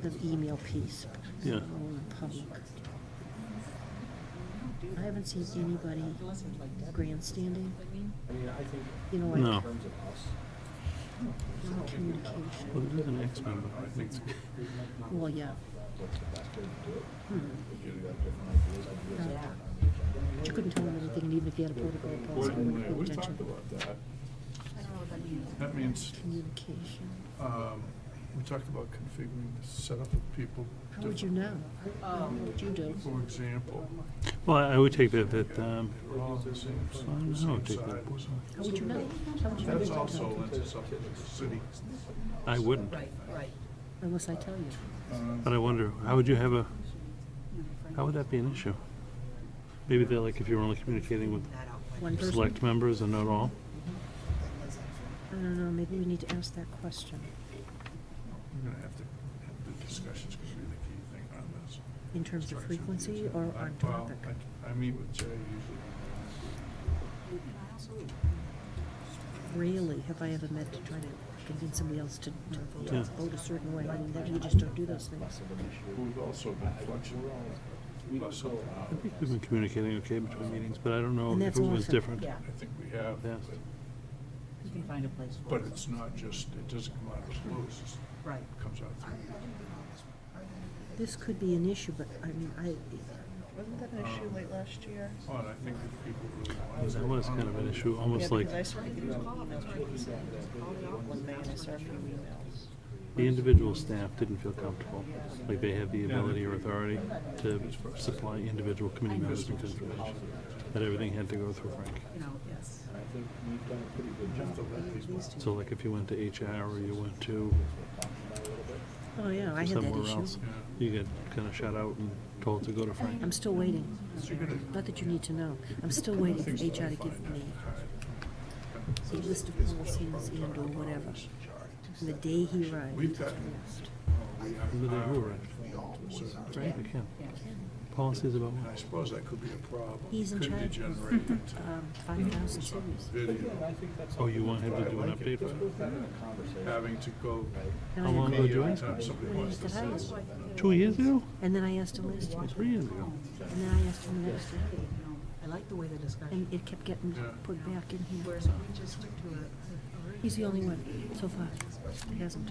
the email piece. Yeah. All in public. I I haven't seen anybody grandstanding. You know, No. like communication. Well, there is an X member. I think. Well, yeah. But you couldn't tell him anything, and even if you had a protocol policy, he wouldn't pay We talked attention. about that. That means, Communication. we talked about configuring the setup of people. How would you know? What would you do? For example, Well, I would take that, we're all the same, no, same take side. that. How would you know? How would you know? That's also lends itself to the city. I wouldn't. Unless I tell you. But I wonder, how would you have how would that be an issue? Maybe they're like if you're only communicating with One person? select members and not all? I don't know, maybe we need to ask that question. We're gonna have the discussion's gonna be the key thing on this. In terms of frequency or on Well, topic? I meet with Jay usually. Rarely have I ever met to try to convince somebody else to Yeah. vote a certain way. I mean, you just don't do those things. We've also been flexible. Plus, I think we've been communicating okay between meetings, but I don't know And if that's it was awesome. different. I think we have. Yeah. You can find a place for But it. it's not just, it doesn't come out of the blue, it's just, Right. it comes out through. This could be an issue, but I mean, Wasn't that an issue late last year? Well, and I think if people really want. That was kind of an issue, Yeah, almost like because I started getting calls. That's right. He said he was calling out one day and I started getting emails. the individual staff didn't feel comfortable. Like they have the ability or authority to supply individual committee members with information. That everything had to go through Frank. Yes. So like if you went to HR or you went to oh yeah, I had that somewhere issue. else, you get kind of shut out and told to go to Frank. I'm still waiting. Not that you need to know. I'm still waiting for HR to give me a list of policies and or whatever. And the day he arrived. We've got, The day who arrived. Right, you can. Policies about and I suppose that could be a problem. He's in Could be charge generated of into 5,000 series. video, Oh, you want him to do an update for it? having to go. And How I long had- ago did you Every ask? time somebody wants to say, 2 years ago? And then I asked him last year. 3 years ago. And then I asked him the next year. I like the way the discussion. And it kept getting Yeah. put back in here. Whereas we just went to a. He's the only one so far. He hasn't.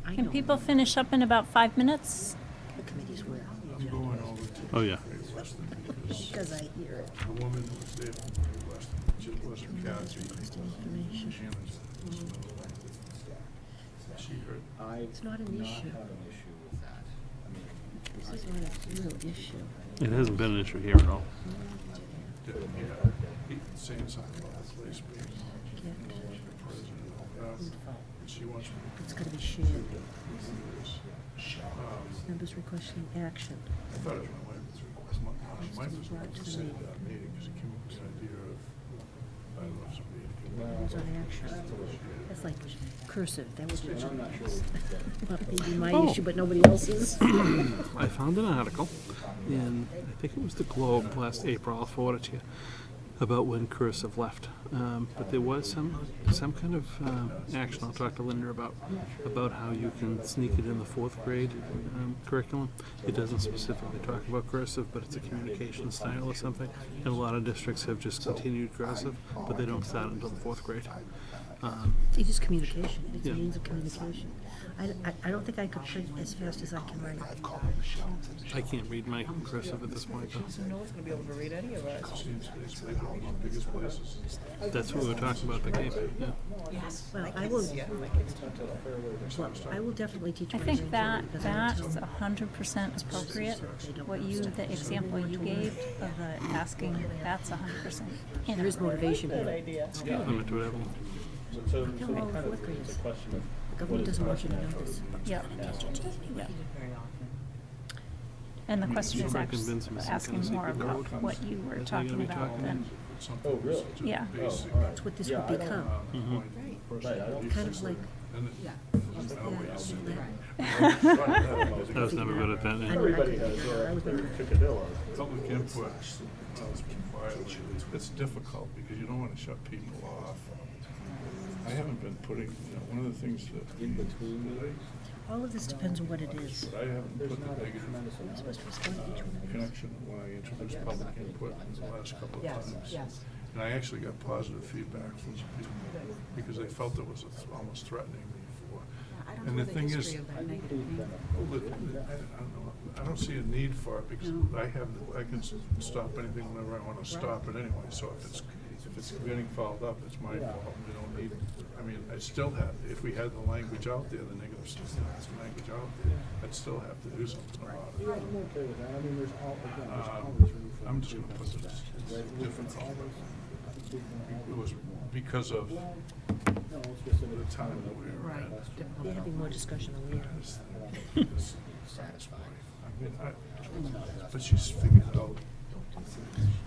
I Can know people finish up in about 5 minutes? the committees were, I'm going over to Oh, yeah. Great Western because because I hear it. the woman who was there from Great Western, she wasn't Kathy. Information. Shannon's. She heard, It's not an issue. This is not a real issue. It hasn't been an issue here at all. yeah, he saying something about the place being Get- president and all that. And she wants me It's got to be shared. to do this. Members requesting action. I thought it was my wife, my wife was going to say that meeting because it came up with this idea of, I love somebody. Members on action. That's like cursive. That would be. Well, maybe my issue, but nobody else's. I found an article in, I think it was the Globe last April, I'll forward it to you, about when cursive left. But there was some kind of action I'll talk to Linda about how you can sneak it in the 4th grade curriculum. It doesn't specifically talk about cursive, but it's a communication style or something. And a lot of districts have just continued cursive, but they don't start until the 4th grade. It is communication. It's a Yeah. means of communication. I don't think I could print as fast as I can write. I can't read my cursive at this point, though. No one's gonna be able to read any of us. It's maybe one of the biggest places. That's what we were talking about at the game, yeah. Yes. Well, I will definitely teach I my think grandchildren that because I want that's to- 100% appropriate. What you, the example you gave of the asking, that's 100% There is motivation Good here. idea. Limit to whatever. No, all 4th graders. The government doesn't want you to know this. Yep. Yep. And the question is Somebody actually convince them it's asking some more kind of about secret what you were That's how you're talking gonna be about talking than, Oh, really? yeah. Basic. That's what this would become. Mm-hmm. Kind of like, And it- yeah. I was never good at that. I Yeah. mean, I couldn't figure it out. I was like, Public input, well, it's been quiet. It's difficult because you don't want to shut people off. I haven't been putting, one of the things that. In between. All of this depends on what it is. But I haven't put the negative connection when I introduced public input in the last couple of times. Yes. And I actually got positive feedback from some people because they felt it was almost threatening me for. And the thing is, I don't see a need for it because I can stop anything whenever I want to stop it anyway. So if it's getting fouled up, it's my fault. We don't need, I still have, if we had the language out there, the negative language out there, I'd still have to do something about it. I'm just going to put this different. It was because of the time that we were at. They're having more discussion than we are. Satisfied. But she's figured it out.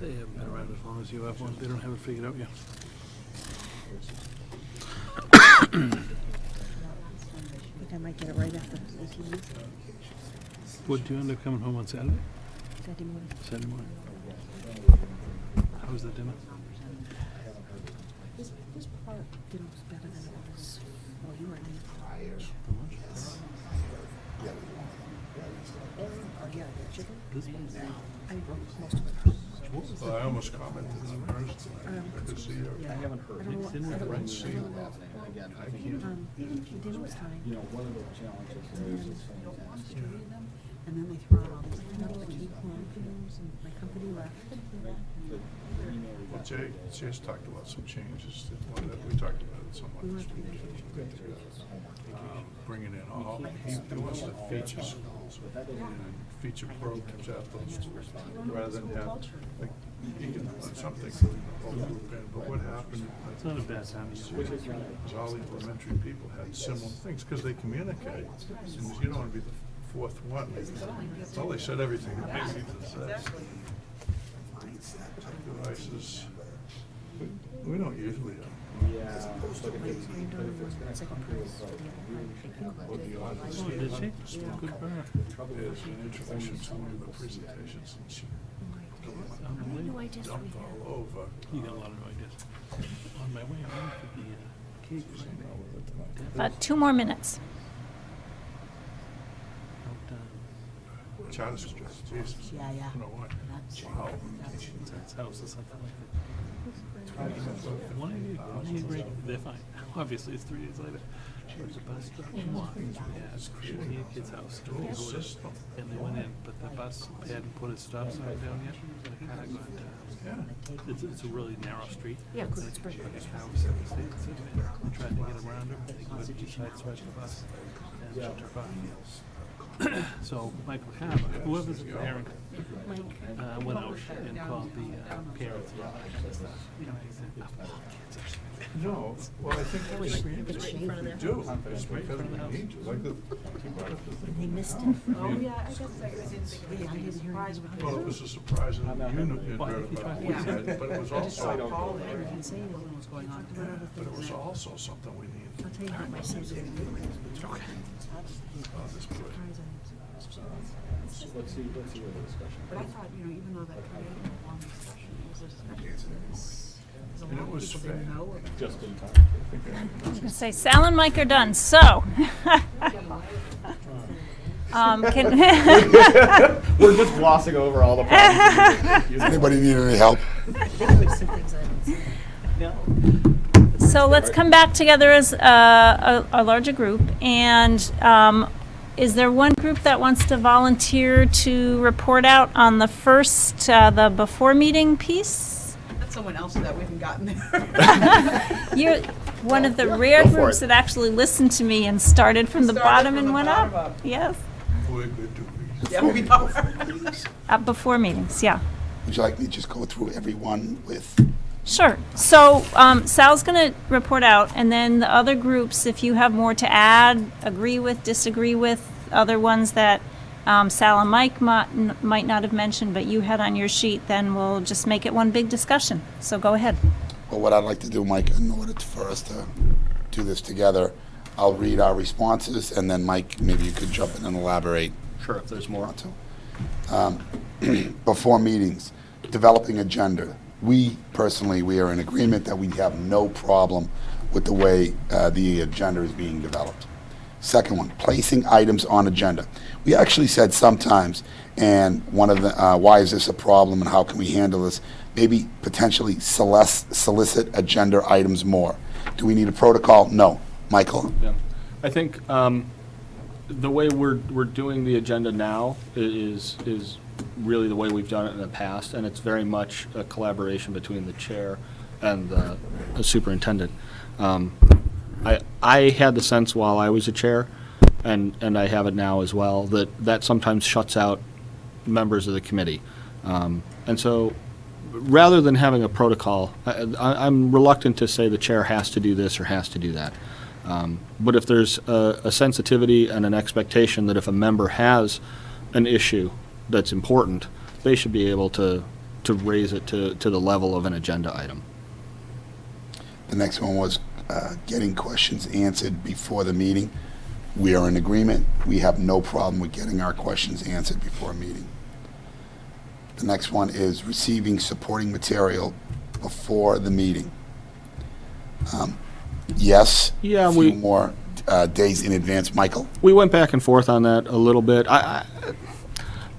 They haven't been around as long as you have one. They don't have it figured out yet. I think I might get it right after 18 months. Would you end up coming home on Saturday? Saturday morning. Saturday morning. How was the dinner? This part dinner was better than it was while you were in there. Oh, yeah, the chicken? This one? I mean, most of it. Well, I almost commented on hers. I could see her. I haven't heard. I don't know what, Didn't I don't know, Brent I see don't know. Again, I I can't. The dinner was fine. one of the challenges And then they throw out all these. I don't know, keep films and my company left. Well, Jay has talked about some changes that we talked about it somewhat this week. Bringing in all, he wants to feature schools and feature programs at those schools rather than have, like, you can put something for the whole group in, but what happened? It's not a bad time of year. All the elementary people had similar things because they communicate. And you don't want to be the fourth one. Well, they said everything that they needed to say. Devices. We don't usually. Oh, did she? Good for her. Is an introduction to one of the presentations, and she New ideas we dumped have. all over. You got a lot of new ideas. On my way home for the cake. About 2 more minutes. Charter schools, Jesus. Yeah. You know what? Wow. His house or something like that. One of you great, they're fine. Obviously, it's 3 days later. But the bus dropped them off. Yeah, it's crazy. At a kid's house. And they went in, but the bus hadn't put its stop sign down yet. The car got it's a really narrow street. Yeah, because it's brick. They tried to get around her. They couldn't sideswipe the bus. And she took off. So Michael Carver, whoever's the parent, went out and called the parents and all that kind of stuff. You know, he said, No, well, I think that's what we do. It's because we need to, like the, he brought up the thing. They missed it. Oh, yeah, I guess I didn't think it was any surprise. Well, it was a surprise and you knew you'd heard about it, but it was I just saw also, Paul there, he didn't say anything was going on. but it was also something we needed. I'll tell you what my son's doing. Oh, this boy. Let's see where the discussion. But I thought, even though that created a long discussion, it was a discussion. And it was fair. Just in time. I was going to say, Sal and Mike are done, so. Can We're just glossing over all the problems. Does anybody need any help? So let's come back together as a larger group. And is there one group that wants to volunteer to report out on the first, the before meeting piece? That's someone else that we haven't gotten there. You're one of the rare Go for groups it. that actually listened to me and started from the Started bottom from and the went bottom up. up. Yes. We're good to be. Yeah, we know. At before meetings, yeah. Would you like me to just go through every one with, Sure. So Sal's going to report out, and then the other groups, if you have more to add, agree with, disagree with, other ones that Sal and Mike might not have mentioned, but you had on your sheet, then we'll just make it one big discussion. So go ahead. well, what I'd like to do, Mike, in order for us to do this together, I'll read our responses, and then Mike, maybe you could jump in and elaborate. Sure, if there's more. Before meetings, developing agenda. We personally, we are in agreement that we have no problem with the way the agenda is being developed. Second one, placing items on agenda. We actually said sometimes, and one of the, why is this a problem and how can we handle this? Maybe potentially solicit agenda items more. Do we need a protocol? No. Michael? Yeah. I think the way we're doing the agenda now is really the way we've done it in the past, and it's very much a collaboration between the chair and the superintendent. I had the sense while I was a chair, and I have it now as well, that sometimes shuts out members of the committee. And so rather than having a protocol, I'm reluctant to say the chair has to do this or has to do that. But if there's a sensitivity and an expectation that if a member has an issue that's important, they should be able to raise it to the level of an agenda item. The next one was getting questions answered before the meeting. We are in agreement. We have no problem with getting our questions answered before a meeting. The next one is receiving supporting material before the meeting. Yes. Yeah, a few more days in advance. Michael? We went back and forth on that a little bit.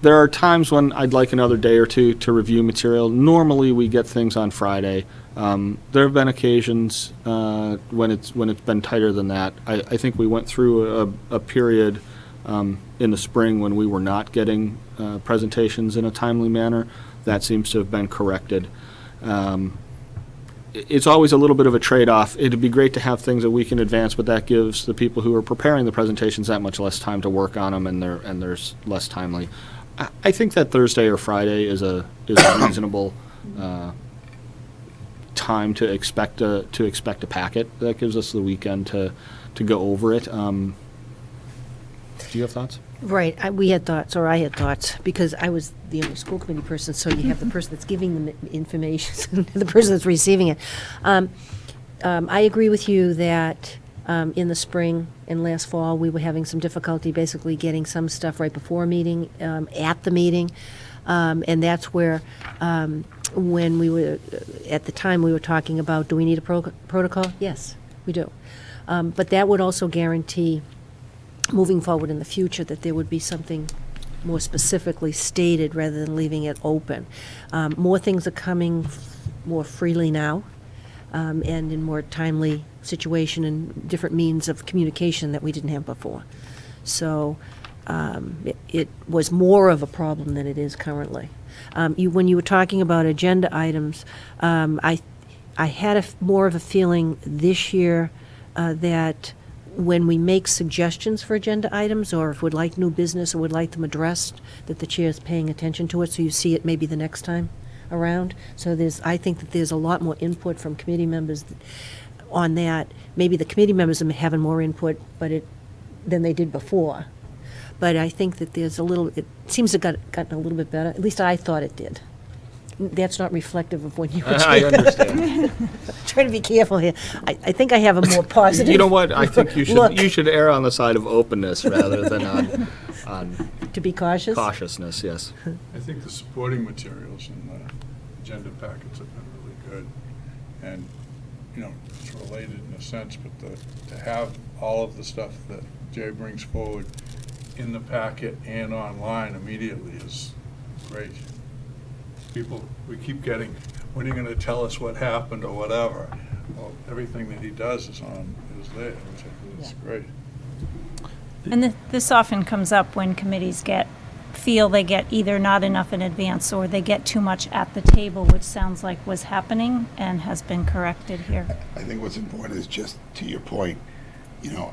There are times when I'd like another day or two to review material. Normally, we get things on Friday. There have been occasions when it's been tighter than that. I think we went through a period in the spring when we were not getting presentations in a timely manner. That seems to have been corrected. It's always a little bit of a trade-off. It'd be great to have things a week in advance, but that gives the people who are preparing the presentations that much less time to work on them, and they're less timely. I think that Thursday or Friday is a reasonable time to expect a packet. That gives us the weekend to go over it. Do you have thoughts? Right, we had thoughts, or I had thoughts, because I was the only school committee person, so you have the person that's giving the information and the person that's receiving it. I agree with you that in the spring and last fall, we were having some difficulty basically getting some stuff right before a meeting, at the meeting, and that's where, when we were, at the time, we were talking about, do we need a protocol? Yes, we do. But that would also guarantee moving forward in the future that there would be something more specifically stated rather than leaving it open. More things are coming more freely now, and in more timely situation and different means of communication that we didn't have before. So it was more of a problem than it is currently. When you were talking about agenda items, I had more of a feeling this year that when we make suggestions for agenda items, or if we'd like new business or would like them addressed, that the chair's paying attention to it, so you see it maybe the next time around. So I think that there's a lot more input from committee members on that. Maybe the committee members are having more input than they did before. But I think that it seems to have gotten a little bit better. At least I thought it did. That's not reflective of when you were I understand. trying to be careful here. I think I have a more positive. You know what? I think you look. should err on the side of openness rather than on To be cautious? cautiousness. Yes. I think the supporting materials in the agenda packets have been really good. And, it's related in a sense, but to have all of the stuff that Jay brings forward in the packet and online immediately is great. We keep getting, when are you going to tell us what happened or whatever? Well, everything that he does is there, which I think is great. And this often comes up when committees feel they get either not enough in advance or they get too much at the table, which sounds like was happening and has been corrected here. I think what's important is just to your point,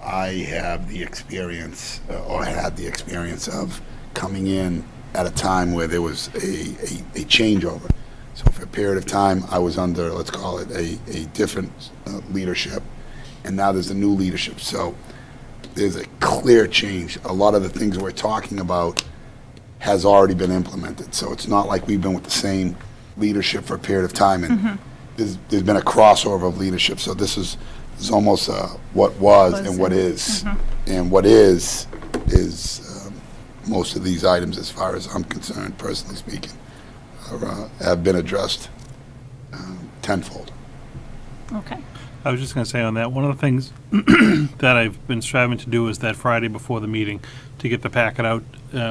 I have the experience, or had the experience of coming in at a time where there was a changeover. So for a period of time, I was under, let's call it, a different leadership, and now there's a new leadership. So there's a clear change. A lot of the things we're talking about has already been implemented. So it's not like we've been with the same leadership for a period of time, and there's been a crossover of leadership. So this is almost what was and what is. And what is most of these items, as far as I'm concerned, personally speaking, have been addressed tenfold. Okay. I was just going to say on that, one of the things that I've been striving to do is that Friday before the meeting, to get the packet out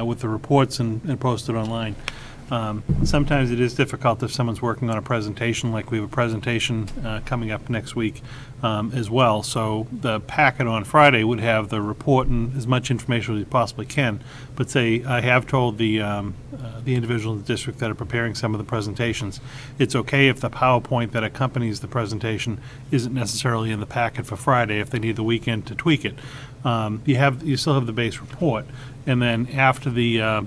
with the reports and post it online. Sometimes it is difficult if someone's working on a presentation, like we have a presentation coming up next week as well. So the packet on Friday would have the report and as much information as we possibly can. But say, I have told the individuals in the district that are preparing some of the presentations, it's okay if the PowerPoint that accompanies the presentation isn't necessarily in the packet for Friday, if they need the weekend to tweak it. You still have the base report, and then after the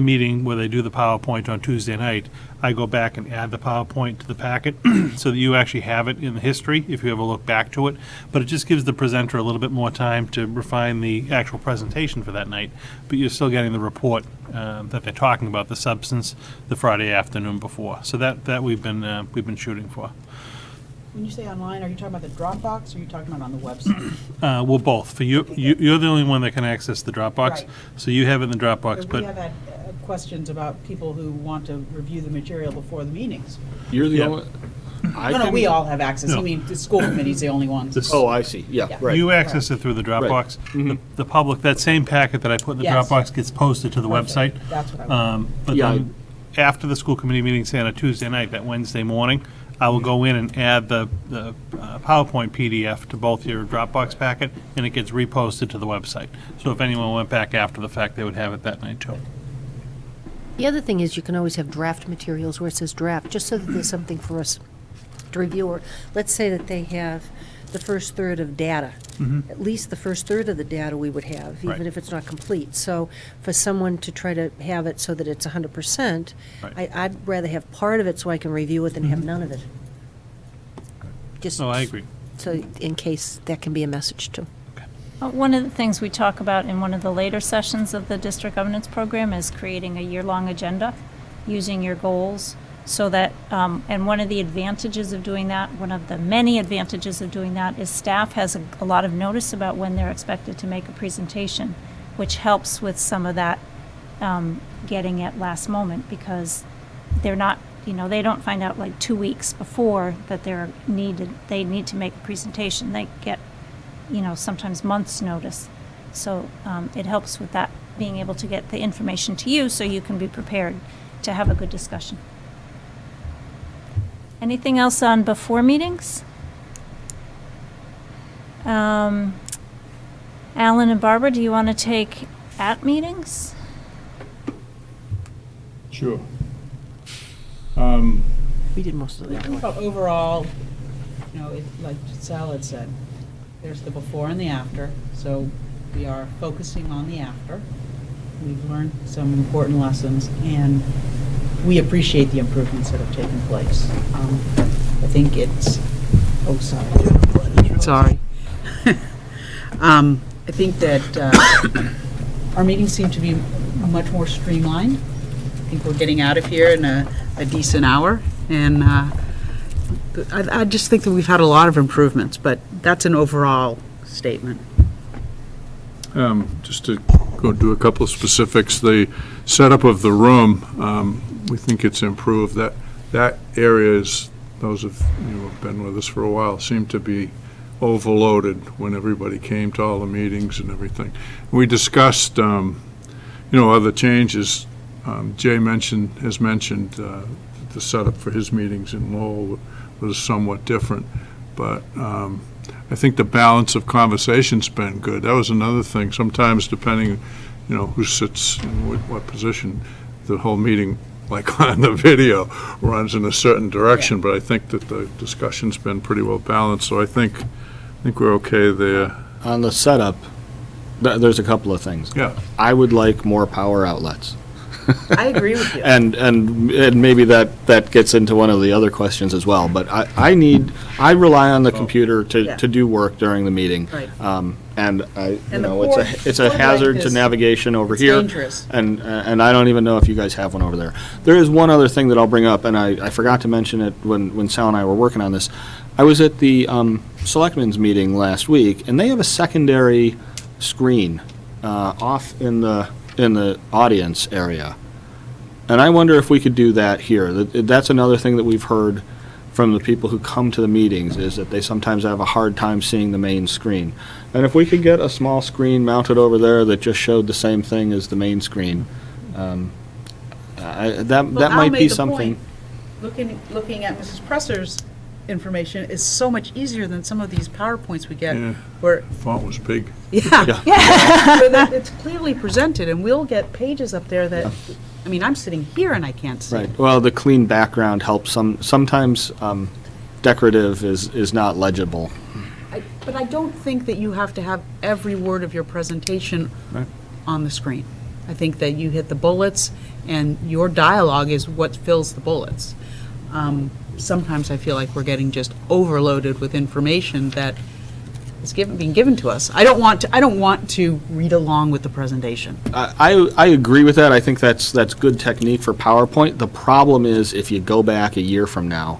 meeting where they do the PowerPoint on Tuesday night, I go back and add the PowerPoint to the packet so that you actually have it in the history if you ever look back to it. But it just gives the presenter a little bit more time to refine the actual presentation for that night. But you're still getting the report that they're talking about, the substance, the Friday afternoon before. So that we've been shooting for. When you say online, are you talking about the Dropbox, or are you talking about on the website? Well, both. For you, you're the only one that can access the Dropbox, Right. So you have it in the Dropbox. We But have had questions about people who want to review the material before the meetings. You're the Yeah. only. No, we all have access. No. I mean, the school committee's the only ones. This- Oh, I see. Yeah, Yeah. right. you access it through the Dropbox. Mhm. The public, that same packet that I put in the Yes. Dropbox gets posted to the website. Perfect. That's what I want. But Yeah, then, after the school committee meeting, say on a Tuesday night, that Wednesday morning, I will go in and add the PowerPoint PDF to both your Dropbox packet, and it gets reposted to the website. So if anyone went back after the fact, they would have it that night too. The other thing is you can always have draft materials where it says draft, just so that there's something for us to review. Or let's say that they have the first third of data. At least the first third of the data we would have, even Right. if it's not complete. So for someone to try to have it so that it's 100%, Right. I'd rather have part of it so I can review it than have none of it. Just No, I agree. so in case that can be a message too. One of the things we talk about in one of the later sessions of the district governance program is creating a year-long agenda, using your goals, so that, and one of the advantages of doing that, one of the many advantages of doing that, is staff has a lot of notice about when they're expected to make a presentation, which helps with some of that getting at last moment, because they're not, they don't find out like 2 weeks before that they need to make a presentation. They get, sometimes months' notice. So it helps with that, being able to get the information to you so you can be prepared to have a good discussion. Anything else on before meetings? Alan and Barbara, do you want to take at meetings? Sure. We did most of that. But overall, like Sal had said, there's the before and the after, so we are focusing on the after. We've learned some important lessons, and we appreciate the improvements that have taken place. I think it's, sorry. I think that our meetings seem to be much more streamlined. I think we're getting out of here in a decent hour, and I just think that we've had a lot of improvements, but that's an overall statement. Just to go do a couple of specifics, the setup of the room, we think it's improved. That area is, those of you who have been with us for a while, seem to be overloaded when everybody came to all the meetings and everything. We discussed, other changes. Jay has mentioned the setup for his meetings in Lowell was somewhat different, but I think the balance of conversation's been good. That was another thing. Sometimes, depending, who sits in what position, the whole meeting, like on the video, runs in a certain direction. But I think that the discussion's been pretty well balanced. So I think we're okay there. On the setup, there's a couple of things. Yeah. I would like more power outlets. I agree with you. And maybe that gets into one of the other questions as well, but I rely on the computer to do work during the meeting. Right. And And the cord- it's a cord hazard length to is- navigation over it's here. dangerous. And I don't even know if you guys have one over there. There is one other thing that I'll bring up, and I forgot to mention it when Sal and I were working on this. I was at the Selectmen's meeting last week, and they have a secondary screen off in the audience area. And I wonder if we could do that here. That's another thing that we've heard from the people who come to the meetings is that they sometimes have a hard time seeing the main screen. And if we could get a small screen mounted over there that just showed the same thing as the main screen, that Well, Al might be made the something. point. Looking at Mrs. Presser's information is so much easier than some of these PowerPoints we get, Yeah. where, Font was big. yeah. Yeah. So that it's clearly presented, and we'll get pages up there that, I mean, I'm sitting here and I can't see. Right. Well, the clean background helps sometimes decorative is not legible. But I don't think that you have to have every word of your presentation Right. on the screen. I think that you hit the bullets, and your dialogue is what fills the bullets. Sometimes I feel like we're getting just overloaded with information that is being given to us. I don't want to read along with the presentation. I agree with that. I think that's good technique for PowerPoint. The problem is if you go back a year from now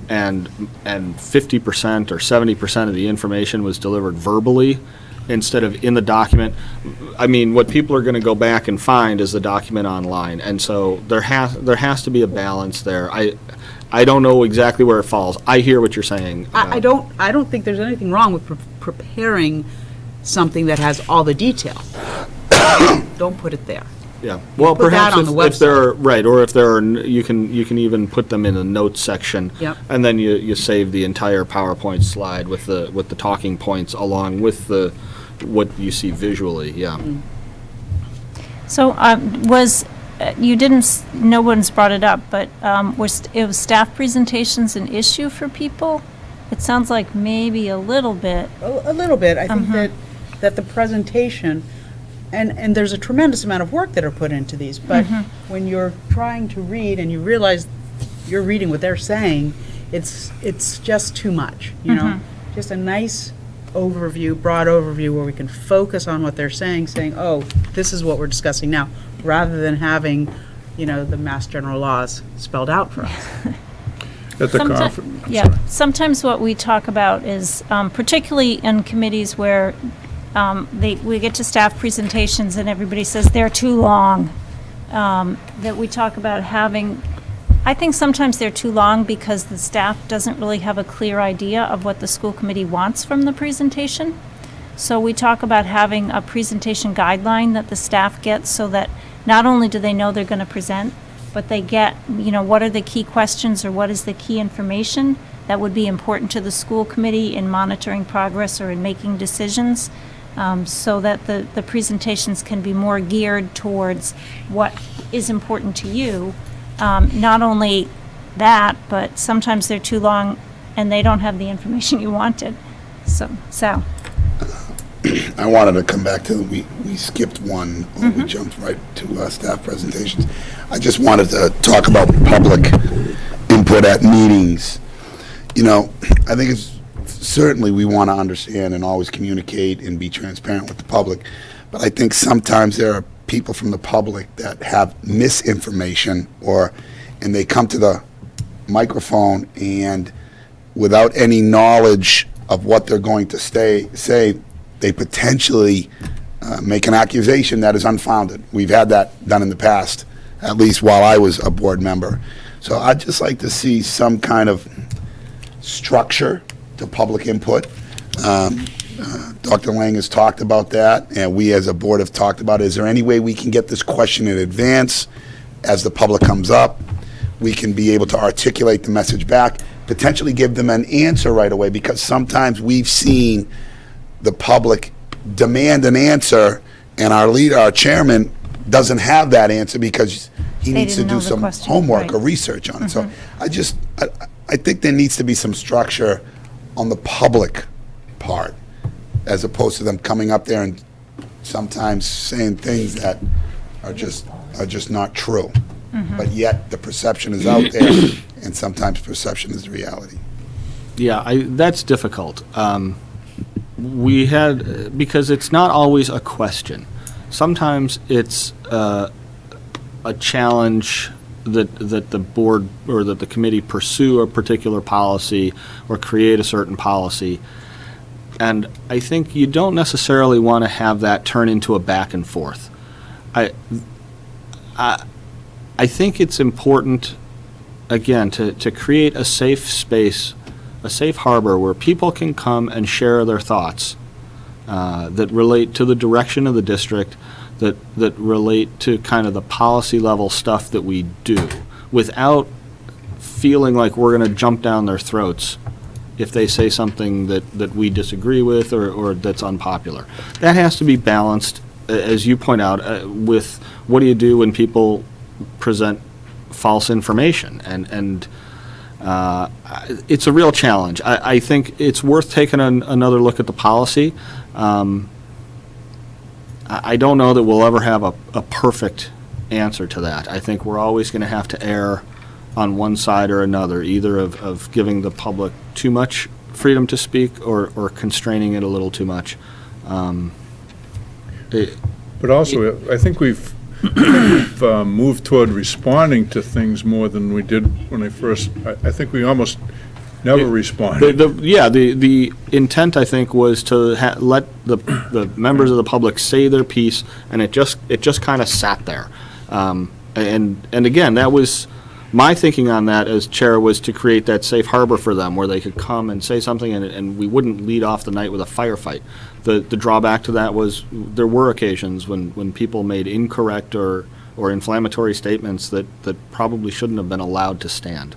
and 50% or 70% of the information was delivered verbally instead of in the document. I mean, what people are going to go back and find is the document online. And so there has to be a balance there. I don't know exactly where it falls. I hear what you're saying. I don't think there's anything wrong with preparing something that has all the detail. Don't put it there. Yeah. Well, put that perhaps on the if there website. are, right, or if there are, you can even put them in the notes section. Yep. And then you save the entire PowerPoint slide with the talking points along with what you see visually, yeah. So no one's brought it up, but was staff presentations an issue for people? It sounds like maybe a little bit. A little bit. I think that the presentation, and there's a tremendous amount of work that are put into these, but when you're trying to read and you realize you're reading what they're saying, it's just too much, you know? Just a nice overview, broad overview where we can focus on what they're saying, oh, this is what we're discussing now, rather than having, the Mass General laws spelled out for us. At the conference. Yeah, sometimes what we talk about is, particularly in committees where we get to staff presentations and everybody says they're too long, that we talk about having, I think sometimes they're too long because the staff doesn't really have a clear idea of what the school committee wants from the presentation. So we talk about having a presentation guideline that the staff gets so that not only do they know they're going to present, but they get, what are the key questions or what is the key information that would be important to the school committee in monitoring progress or in making decisions, so that the presentations can be more geared towards what is important to you. Not only that, but sometimes they're too long and they don't have the information you wanted. So, Sal. I wanted to come back to, we skipped one, or we jumped right to staff presentations. I just wanted to talk about public input at meetings. I think it's certainly we want to understand and always communicate and be transparent with the public, but I think sometimes there are people from the public that have misinformation and they come to the microphone and without any knowledge of what they're going to say, they potentially make an accusation that is unfounded. We've had that done in the past, at least while I was a board member. So I'd just like to see some kind of structure to public input. Dr. Lang has talked about that, and we as a board have talked about, is there any way we can get this question in advance as the public comes up? We can be able to articulate the message back, potentially give them an answer right away, because sometimes we've seen the public demand an answer, and our chairman doesn't have that answer because he needs to do some homework or research on it. So I think there needs to be some structure on the public part, as opposed to them coming up there and sometimes saying things that are just not true. But yet the perception is out there, and sometimes perception is reality. Yeah, that's difficult. Because it's not always a question. Sometimes it's a challenge that the board or that the committee pursue a particular policy or create a certain policy. And I think you don't necessarily want to have that turn into a back and forth. I think it's important again, to create a safe space, a safe harbor where people can come and share their thoughts that relate to the direction of the district, that relate to kind of the policy level stuff that we do, without feeling like we're going to jump down their throats if they say something that we disagree with or that's unpopular. That has to be balanced, as you point out, with what do you do when people present false information, and it's a real challenge. I think it's worth taking another look at the policy. I don't know that we'll ever have a perfect answer to that. I think we're always going to have to err on one side or another, either of giving the public too much freedom to speak or constraining it a little too much. But also, I think we've moved toward responding to things more than we did when I first, I think we almost never responded. The intent, I think, was to let the members of the public say their piece, and it just kind of sat there. And again, that was my thinking on that as chair, was to create that safe harbor for them where they could come and say something, and we wouldn't lead off the night with a firefight. The drawback to that was there were occasions when people made incorrect or inflammatory statements that probably shouldn't have been allowed to stand.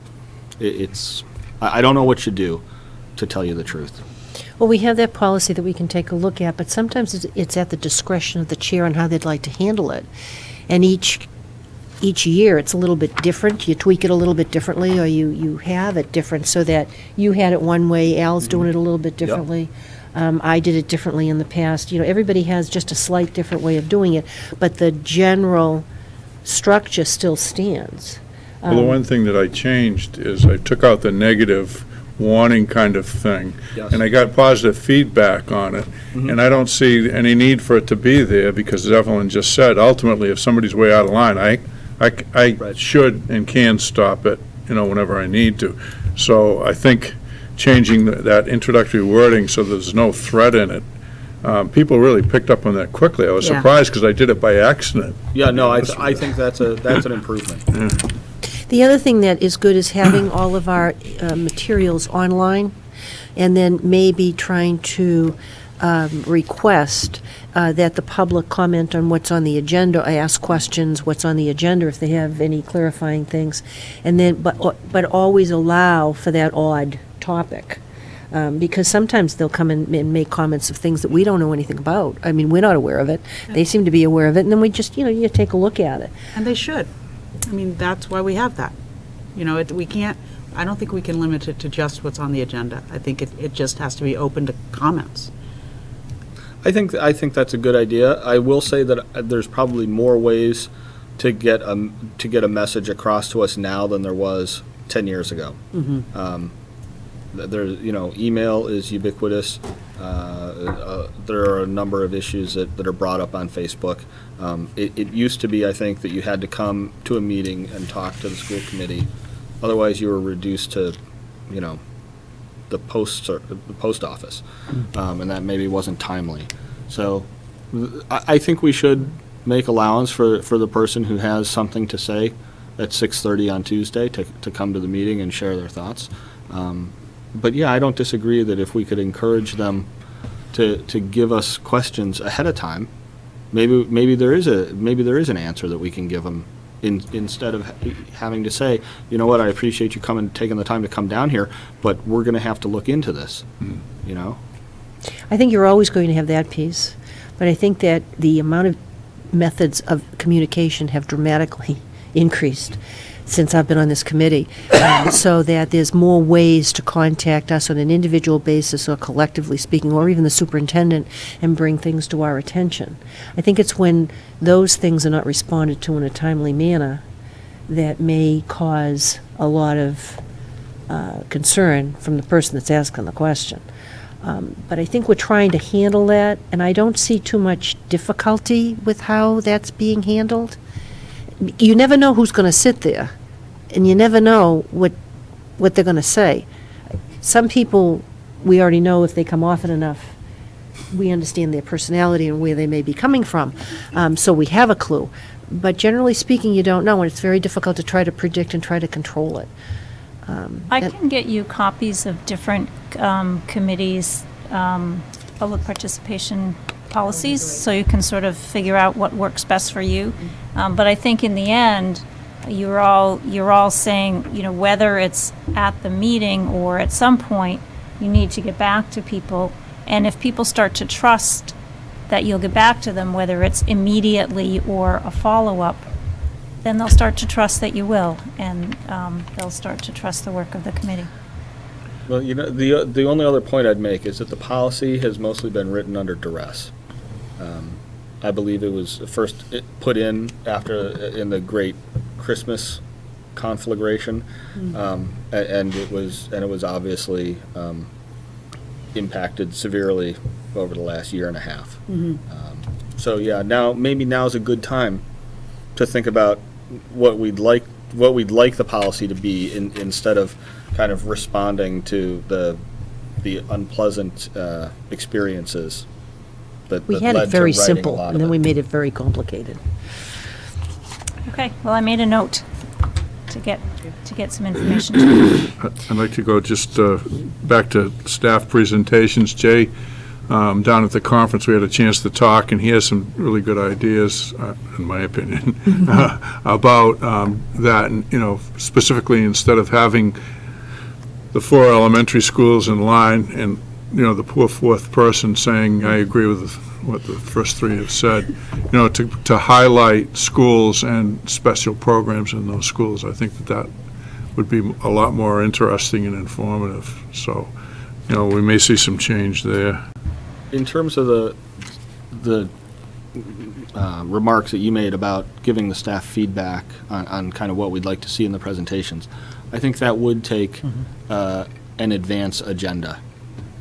I don't know what you do, to tell you the truth. Well, we have that policy that we can take a look at, but sometimes it's at the discretion of the chair on how they'd like to handle it. And each year, it's a little bit different. You tweak it a little bit differently, or you have it different, so that you had it one way, Al's doing it a little bit differently. I did it differently in the past. Everybody has just a slight different way of doing it, but the general structure still stands. Well, the one thing that I changed is I took out the negative warning kind of thing, Yes. and I got positive feedback on it, and I don't see any need for it to be there, because as Evelyn just said, ultimately, if somebody's way out of line, I Right. should and can stop it, whenever I need to. So I think changing that introductory wording so there's no threat in it, people really picked up on that quickly. I was Yeah. surprised, because I did it by accident. Yeah, no, I think that's an improvement. The other thing that is good is having all of our materials online, and then maybe trying to request that the public comment on what's on the agenda, ask questions, what's on the agenda, if they have any clarifying things, and then, but always allow for that odd topic. Because sometimes they'll come in and make comments of things that we don't know anything about. I mean, we're not aware of it. They seem to be aware of it, and then we just, you take a look at it. And they should. I mean, that's why we have that. We can't, I don't think we can limit it to just what's on the agenda. I think it just has to be open to comments. I think that's a good idea. I will say that there's probably more ways to get a message across to us now than there was 10 years ago. Email is ubiquitous. There are a number of issues that are brought up on Facebook. It used to be, I think, that you had to come to a meeting and talk to the school committee. Otherwise, you were reduced to, the post office, and that maybe wasn't timely. So I think we should make allowance for the person who has something to say at 6:30 on Tuesday to come to the meeting and share their thoughts. But yeah, I don't disagree that if we could encourage them to give us questions ahead of time, maybe there is an answer that we can give them instead of having to say, you know what, I appreciate you taking the time to come down here, but we're going to have to look into this. I think you're always going to have that piece, but I think that the amount of methods of communication have dramatically increased since I've been on this committee, so that there's more ways to contact us on an individual basis or collectively speaking, or even the superintendent, and bring things to our attention. I think it's when those things are not responded to in a timely manner that may cause a lot of concern from the person that's asking the question. But I think we're trying to handle that, and I don't see too much difficulty with how that's being handled. You never know who's going to sit there, and you never know what they're going to say. Some people, we already know if they come often enough, we understand their personality and where they may be coming from, so we have a clue. But generally speaking, you don't know, and it's very difficult to try to predict and try to control it. I and- can get you copies of different committees' public participation policies, so you can sort of figure out what works best for you. But I think in the end, you're all saying, whether it's at the meeting or at some point, you need to get back to people. And if people start to trust that you'll get back to them, whether it's immediately or a follow-up, then they'll start to trust that you will, and they'll start to trust the work of the committee. Well, the only other point I'd make is that the policy has mostly been written under duress. I believe it was first put in in the great Christmas conflagration, and it was obviously impacted severely over the last year and a half. So yeah, now's a good time to think about what we'd like the policy to be instead of kind of responding to the unpleasant experiences that We had led it to very writing a simple, lot and of then it. we made it very complicated. Okay, well, I made a note to get some information to you. I'd like to go just back to staff presentations. Jay, down at the conference, we had a chance to talk, and he has some really good ideas, in my opinion, about that. And, specifically, instead of having the 4 elementary schools in line and, the poor fourth person saying, I agree with what the first 3 have said, to highlight schools and special programs in those schools. I think that would be a lot more interesting and informative. So, we may see some change there. In terms of the remarks that you made about giving the staff feedback on kind of what we'd like to see in the presentations, I think that would take an advance agenda,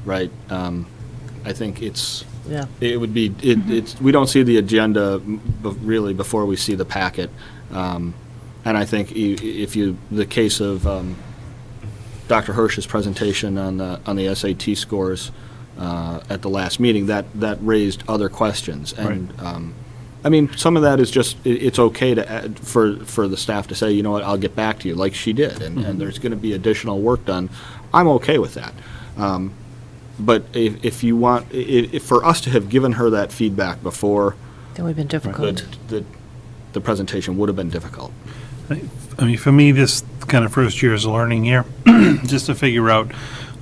right? I think Yeah. it would be, we don't see the agenda really before we see the packet. And I think the case of Dr. Hirsch's presentation on the SAT scores at the last meeting, that raised other questions. And some of that is just, it's okay to add, for the staff to say, you know what, I'll get back to you, like she did, and there's going to be additional work done. I'm okay with that. But if you want, if for us to have given her that feedback before, That would have been difficult. the presentation would have been difficult. I mean, for me, this kind of first year is a learning year, just to figure out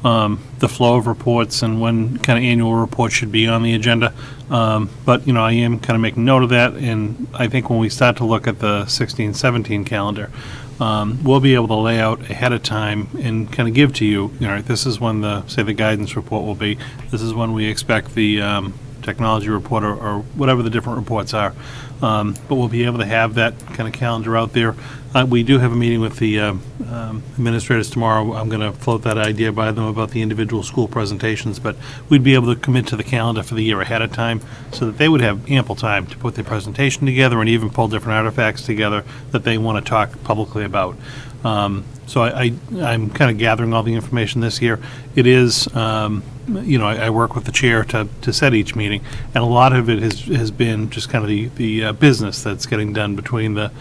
the flow of reports and when kind of annual reports should be on the agenda. But, I am kind of making note of that, and I think when we start to look at the 16-17 calendar, we'll be able to lay out ahead of time and kind of give to you, this is when the guidance report will be, this is when we expect the technology report or whatever the different reports are. But we'll be able to have that kind of calendar out there. We do have a meeting with the administrators tomorrow. I'm going to float that idea by them about the individual school presentations, but we'd be able to commit to the calendar for the year ahead of time so that they would have ample time to put their presentation together and even pull different artifacts together that they want to talk publicly about. So I'm kind of gathering all the information this year. It is, I work with the chair to set each meeting, and a lot of it has been just kind of the business that's getting done between the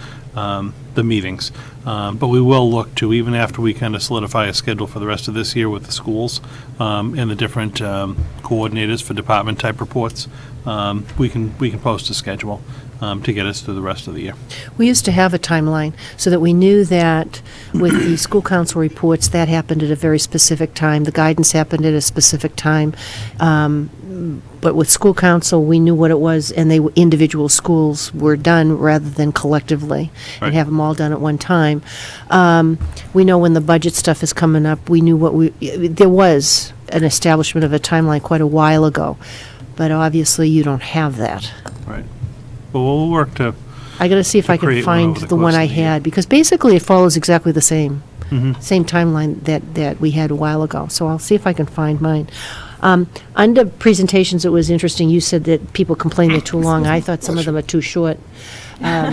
meetings. But we will look to, even after we kind of solidify a schedule for the rest of this year with the schools and the different coordinators for department type reports, we can post a schedule to get us through the rest of the year. We used to have a timeline so that we knew that with the school council reports, that happened at a very specific time. The guidance happened at a specific time. But with school council, we knew what it was, and individual schools were done rather than collectively, Right. and have them all done at one time. We know when the budget stuff is coming up. We knew there was an establishment of a timeline quite a while ago, but obviously you don't have that. Right. But we'll work to. I got to see if To I can create one find over the the one course I of the year. had, because basically it follows exactly the same Mm-hmm. timeline that we had a while ago. So I'll see if I can find mine. Under presentations, it was interesting. You said that people complain they're too long. I thought some of them are too short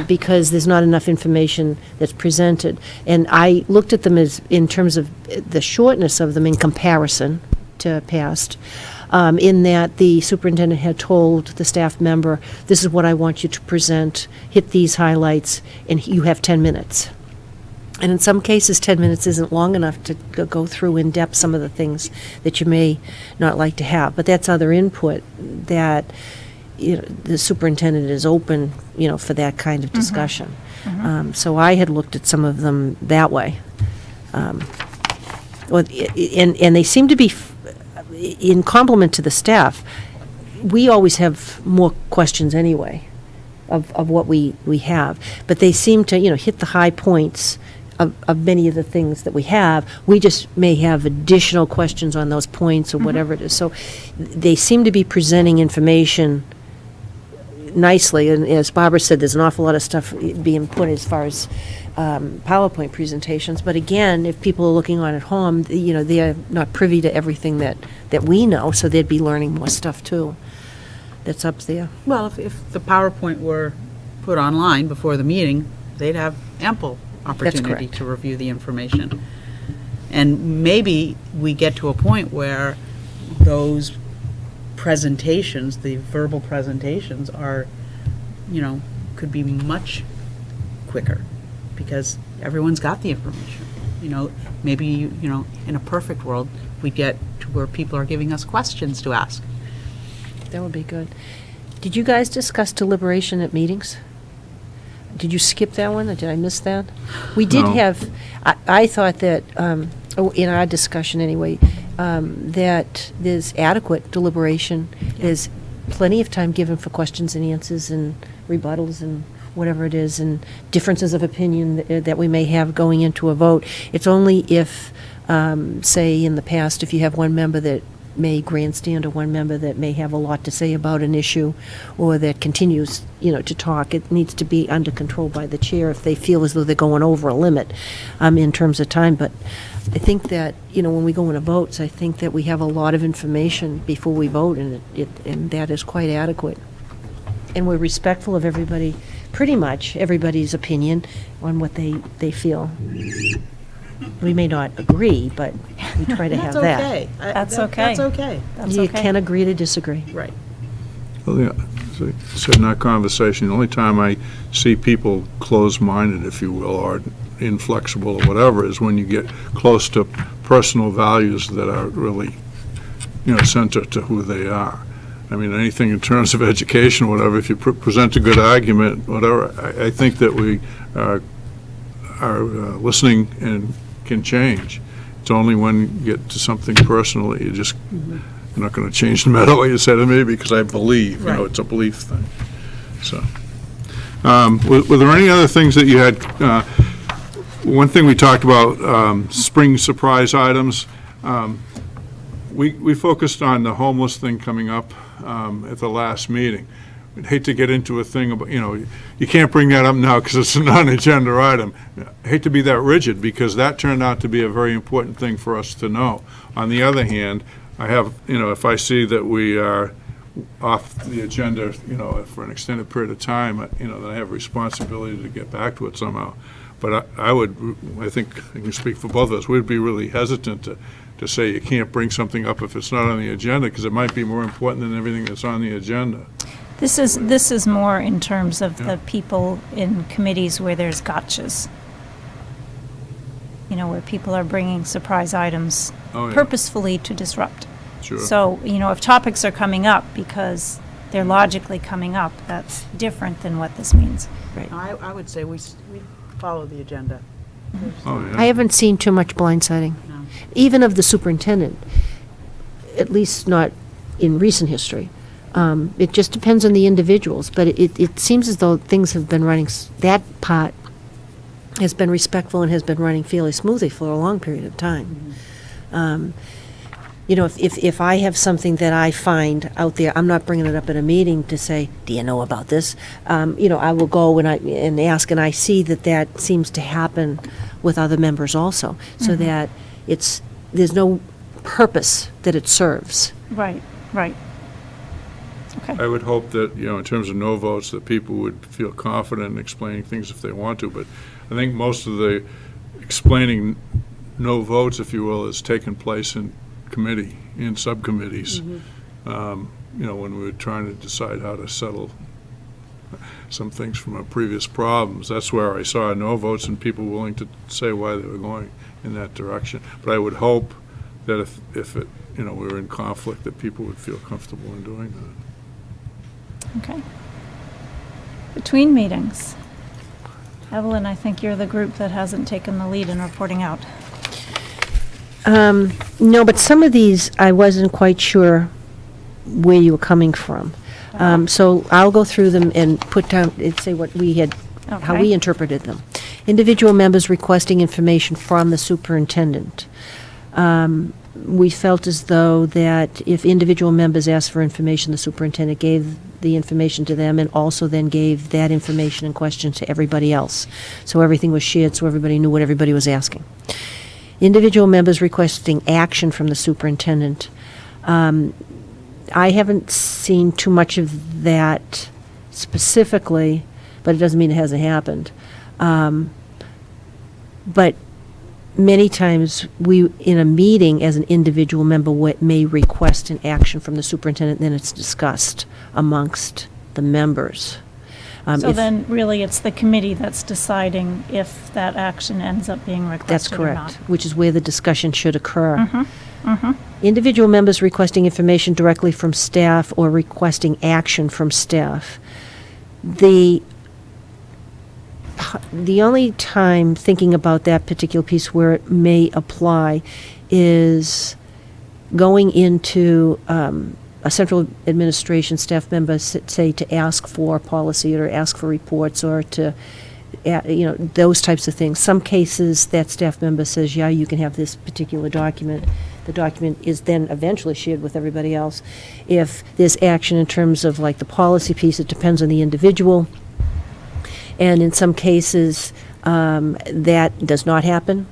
because there's not enough information that's presented. And I looked at them as in terms of the shortness of them in comparison to past. in that the superintendent had told the staff member, this is what I want you to present, hit these highlights, and you have 10 minutes. And in some cases, 10 minutes isn't long enough to go through in depth some of the things that you may not like to have. But that's other input that, the superintendent is open, for that kind of discussion. So I had looked at some of them that way. And they seem to be, in compliment to the staff, we always have more questions anyway of what we have. But they seem to, hit the high points of many of the things that we have. We just may have additional questions on those points or whatever it is. So they seem to be presenting information nicely, and as Barbara said, there's an awful lot of stuff being put as far as PowerPoint presentations, but again, if people are looking on at home, they're not privy to everything that we know, so they'd be learning more stuff too that's up there. Well, if the PowerPoint were put online before the meeting, they'd have ample opportunity correct. to review the information. And maybe we get to a point where those presentations, the verbal presentations are, could be much quicker because everyone's got the information. Maybe, in a perfect world, we get to where people are giving us questions to ask. That would be good. Did you guys discuss deliberation at meetings? Did you skip that one, or did I miss that? We did No. have, I thought that, in our discussion anyway, that there's adequate deliberation. There's plenty of time given for questions and answers and rebuttals and whatever it is, and differences of opinion that we may have going into a vote. It's only if, say, in the past, if you have one member that may grandstand or one member that may have a lot to say about an issue or that continues, to talk, it needs to be under control by the chair if they feel as though they're going over a limit in terms of time. But I think that, when we go into votes, I think that we have a lot of information before we vote, and and that is quite adequate. And we're respectful of everybody, pretty much everybody's opinion on what they feel. We may not agree, but we try to have that. That's okay. That's okay. That's okay. That's You okay. can agree to disagree. Right. Well, yeah, as I said in our conversation, the only time I see people closed-minded, if you will, or inflexible or whatever, is when you get close to personal values that are really, center to who they are. I mean, anything in terms of education, whatever, if you present a good argument, whatever, I think that we are listening and can change. It's only when you get to something personal that you just, you're not going to change no matter what you say to me, because I believe, Right. it's a belief thing. So, were there any other things that you had? One thing we talked about, spring surprise items. We focused on the homeless thing coming up at the last meeting. I'd hate to get into a thing about, you can't bring that up now because it's a non-agenda item. I hate to be that rigid, because that turned out to be a very important thing for us to know. On the other hand, I have, if I see that we are off the agenda, for an extended period of time, then I have a responsibility to get back to it somehow. But I think I can speak for both of us, we'd be really hesitant to say you can't bring something up if it's not on the agenda, because it might be more important than everything that's on the agenda. This is more in terms of the people in committees where there's gotchas. Where people are bringing surprise items Oh, yeah. purposefully to disrupt. Sure. So, if topics are coming up because they're logically coming up, that's different than what this means. I would say we follow the agenda. Oh, yeah. I haven't seen too much blindsiding, No. even of the superintendent, at least not in recent history. It just depends on the individuals, but it seems as though things have been running, that part has been respectful and has been running fairly smoothly for a long period of time. If I have something that I find out there, I'm not bringing it up at a meeting to say, do you know about this? I will go and ask, and I see that seems to happen with other members also, so that there's no purpose that it serves. Right. Okay. I would hope that, in terms of no votes, that people would feel confident in explaining things if they want to, but I think most of the explaining no votes, if you will, has taken place in committee, in subcommittees. when we were trying to decide how to settle some things from our previous problems. That's where I saw no votes and people willing to say why they were going in that direction. But I would hope that if it, we were in conflict, that people would feel comfortable in doing that. Okay. Between meetings. Evelyn, I think you're the group that hasn't taken the lead in reporting out. No, but some of these, I wasn't quite sure where you were coming from. So I'll go through them and put down, and say what we had, how Okay. we interpreted them. Individual members requesting information from the superintendent. We felt as though that if individual members asked for information, the superintendent gave the information to them and also then gave that information in question to everybody else. So everything was shared, so everybody knew what everybody was asking. Individual members requesting action from the superintendent. I haven't seen too much of that specifically, but it doesn't mean it hasn't happened. But many times, we, in a meeting, as an individual member, may request an action from the superintendent, and then it's discussed amongst the members. So If- then, really, it's the committee that's deciding if that action ends up being That's requested or not. correct, which is where the discussion should occur. Individual members requesting information directly from staff or requesting action from staff. The only time thinking about that particular piece where it may apply is going into a central administration staff member, say, to ask for policy or ask for reports or to, those types of things. Some cases, that staff member says, yeah, you can have this particular document. The document is then eventually shared with everybody else. If there's action in terms of like the policy piece, it depends on the individual. And in some cases, that does not happen.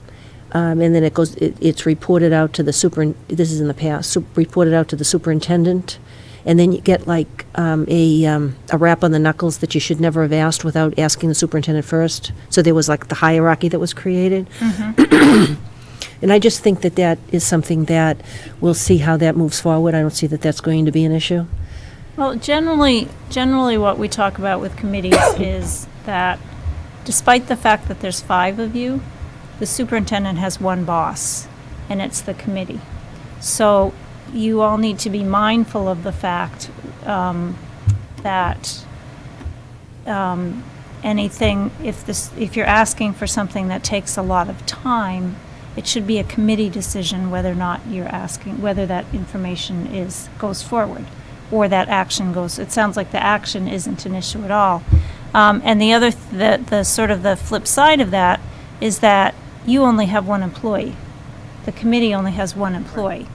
And then it's reported out to the this is in the past, reported out to the superintendent. And then you get like a rap on the knuckles that you should never have asked without asking the superintendent first. So there was like the hierarchy that was created. And I just think that that is something that we'll see how that moves forward. I don't see that that's going to be an issue. Well, generally what we talk about with committees is that despite the fact that there's 5 of you, the superintendent has one boss, and it's the committee. So you all need to be mindful of the fact that anything, if you're asking for something that takes a lot of time, it should be a committee decision whether or not you're asking, whether that information goes forward or that action goes. It sounds like the action isn't an issue at all. And the other, the sort of the flip side of that is that you only have one employee. The committee only has one employee.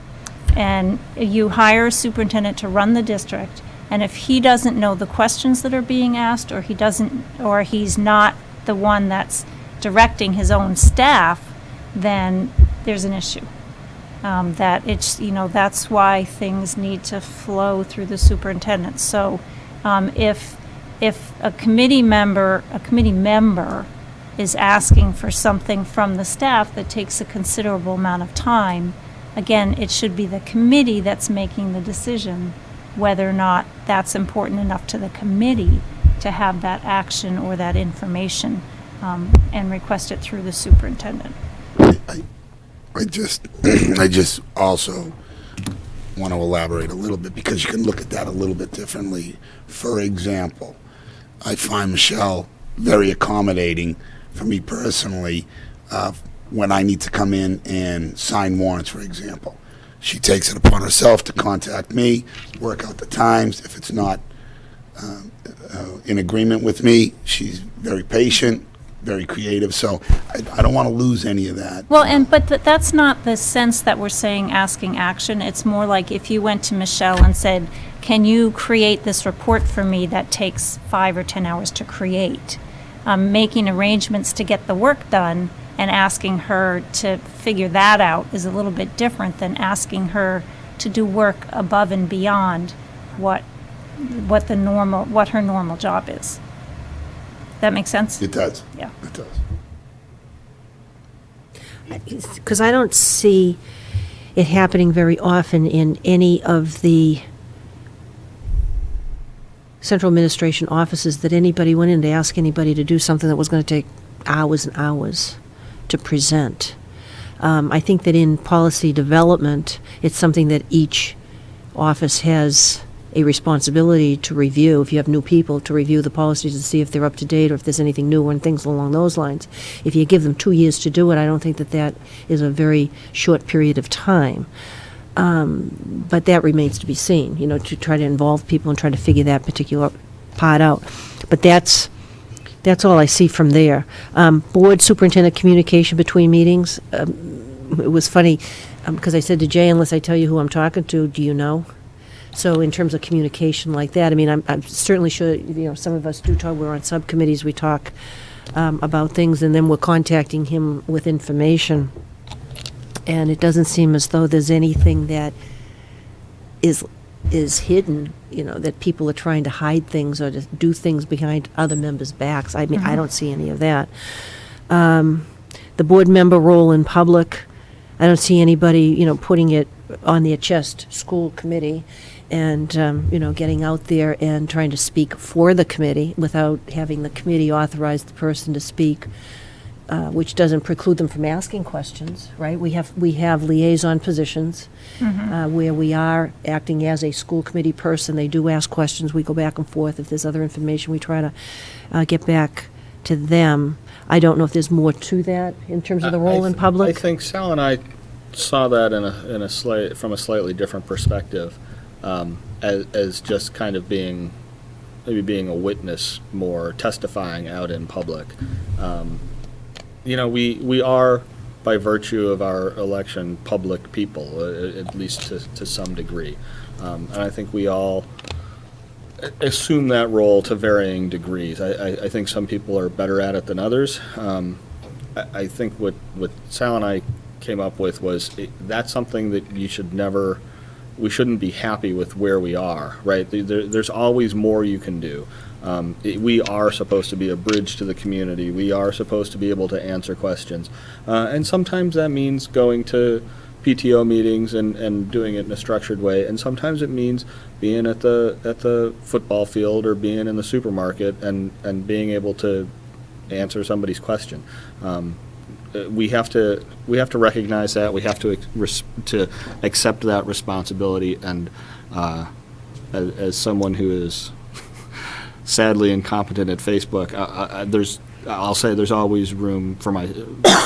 And you hire a superintendent to run the district, and if he doesn't know the questions that are being asked, or he's not the one that's directing his own staff, then there's an issue. That's why things need to flow through the superintendent. So if a committee member is asking for something from the staff that takes a considerable amount of time, again, it should be the committee that's making the decision whether or not that's important enough to the committee to have that action or that information and request it through the superintendent. I just also want to elaborate a little bit because you can look at that a little bit differently. For example, I find Michelle very accommodating for me personally when I need to come in and sign warrants, for example. She takes it upon herself to contact me, work out the times. If it's not in agreement with me, she's very patient, very creative. So I don't want to lose any of that. Well, but that's not the sense that we're saying asking action. It's more like if you went to Michelle and said, can you create this report for me that takes 5 or 10 hours to create? Making arrangements to get the work done and asking her to figure that out is a little bit different than asking her to do work above and beyond what her normal job is. That makes sense? It does. Yeah. It does. Because I don't see it happening very often in any of the central administration offices that anybody went in to ask anybody to do something that was going to take hours and hours to present. I think that in policy development, it's something that each office has a responsibility to review. If you have new people, to review the policies and see if they're up to date or if there's anything new and things along those lines. If you give them 2 years to do it, I don't think that that is a very short period of time. But that remains to be seen, to try to involve people and try to figure that particular part out. But that's all I see from there. Board superintendent communication between meetings. It was funny because I said to Jay, unless I tell you who I'm talking to, do you know? So in terms of communication like that, I mean, I'm certainly sure, some of us do talk, we're on subcommittees, we talk about things, and then we're contacting him with information. And it doesn't seem as though there's anything that is hidden, that people are trying to hide things or to do things behind other members' backs. I mean, I don't see any of that. The board member role in public, I don't see anybody, putting it on their chest, school committee, and, getting out there and trying to speak for the committee without having the committee authorize the person to speak, which doesn't preclude them from asking questions, right? We have liaison positions where we are acting as a school committee person. They do ask questions. We go back and forth. If there's other information, we try to get back to them. I don't know if there's more to that in terms of the role in public. I think Sal and I saw that from a slightly different perspective, as just kind of being a witness more, testifying out in public. We are, by virtue of our election, public people, at least to some degree. And I think we all assume that role to varying degrees. I think some people are better at it than others. I think what Sal and I came up with was that's something that we shouldn't be happy with where we are, right? There's always more you can do. We are supposed to be a bridge to the community. We are supposed to be able to answer questions. And sometimes that means going to PTO meetings and doing it in a structured way. And sometimes it means being at the football field or being in the supermarket and being able to answer somebody's question. We have to recognize that. We have to accept that responsibility. And as someone who is sadly incompetent at Facebook, I'll say there's always room for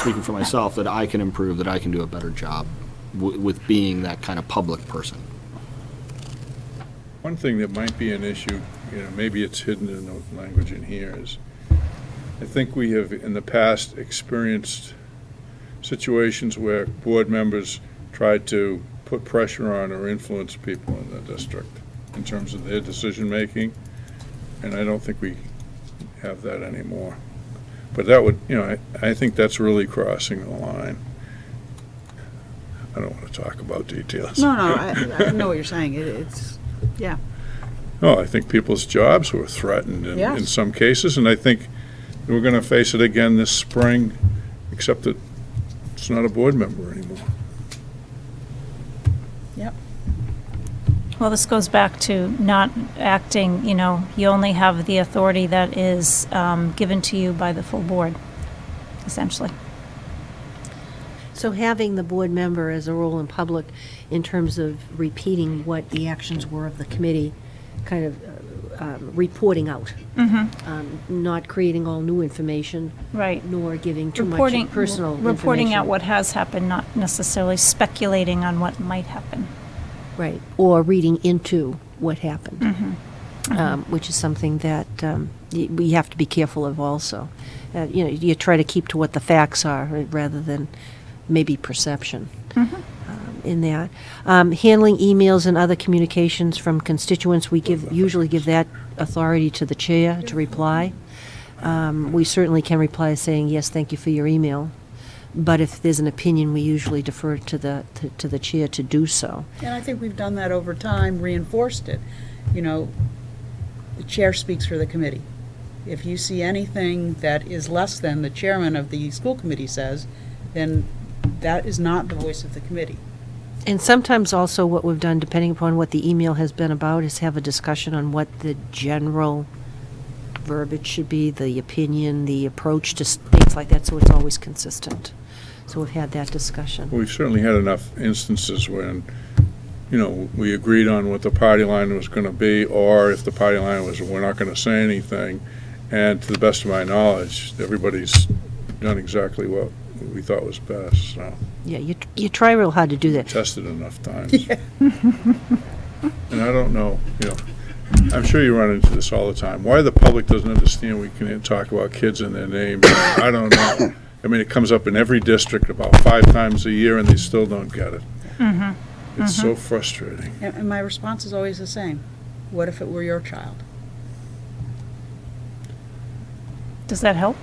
speaking for myself, that I can improve, that I can do a better job with being that kind of public person. One thing that might be an issue, maybe it's hidden in the language in here, is I think we have in the past experienced situations where board members tried to put pressure on or influence people in the district in terms of their decision-making, and I don't think we have that anymore. But that would, I think that's really crossing the line. I don't want to talk about details. No, I know what you're saying. It's, yeah. No, I think people's jobs were threatened in some cases, and I think we're going to face it again this spring, except that it's not a board member anymore. Yep. Well, this goes back to not acting, you only have the authority that is given to you by the full board, essentially. So having the board member as a role in public in terms of repeating what the actions were of the committee, kind of reporting out, not creating all new information, Right. nor giving too Reporting, much personal reporting information. out what has happened, not necessarily speculating on what might happen. Right, or reading into what happened, which is something that we have to be careful of also. You try to keep to what the facts are rather than maybe perception in that. Handling emails and other communications from constituents, we usually give that authority to the chair to reply. We certainly can reply saying, yes, thank you for your email. But if there's an opinion, we usually defer to the chair to do so. And I think we've done that over time, reinforced it. The chair speaks for the committee. If you see anything that is less than the chairman of the school committee says, then that is not the voice of the committee. And sometimes also what we've done, depending upon what the email has been about, is have a discussion on what the general verbiage should be, the opinion, the approach to things like that, so it's always consistent. So we've had that discussion. We've certainly had enough instances when, we agreed on what the party line was going to be, or if the party line was, we're not going to say anything. And to the best of my knowledge, everybody's done exactly what we thought was best, so. Yeah, you try real hard to do that. Tested enough times. And I don't know, I'm sure you run into this all the time. Why the public doesn't understand we can talk about kids and their names, I don't know. I mean, it comes up in every district about 5 times a year, and they still don't get it. It's so frustrating. And my response is always the same. What if it were your child? Does that help?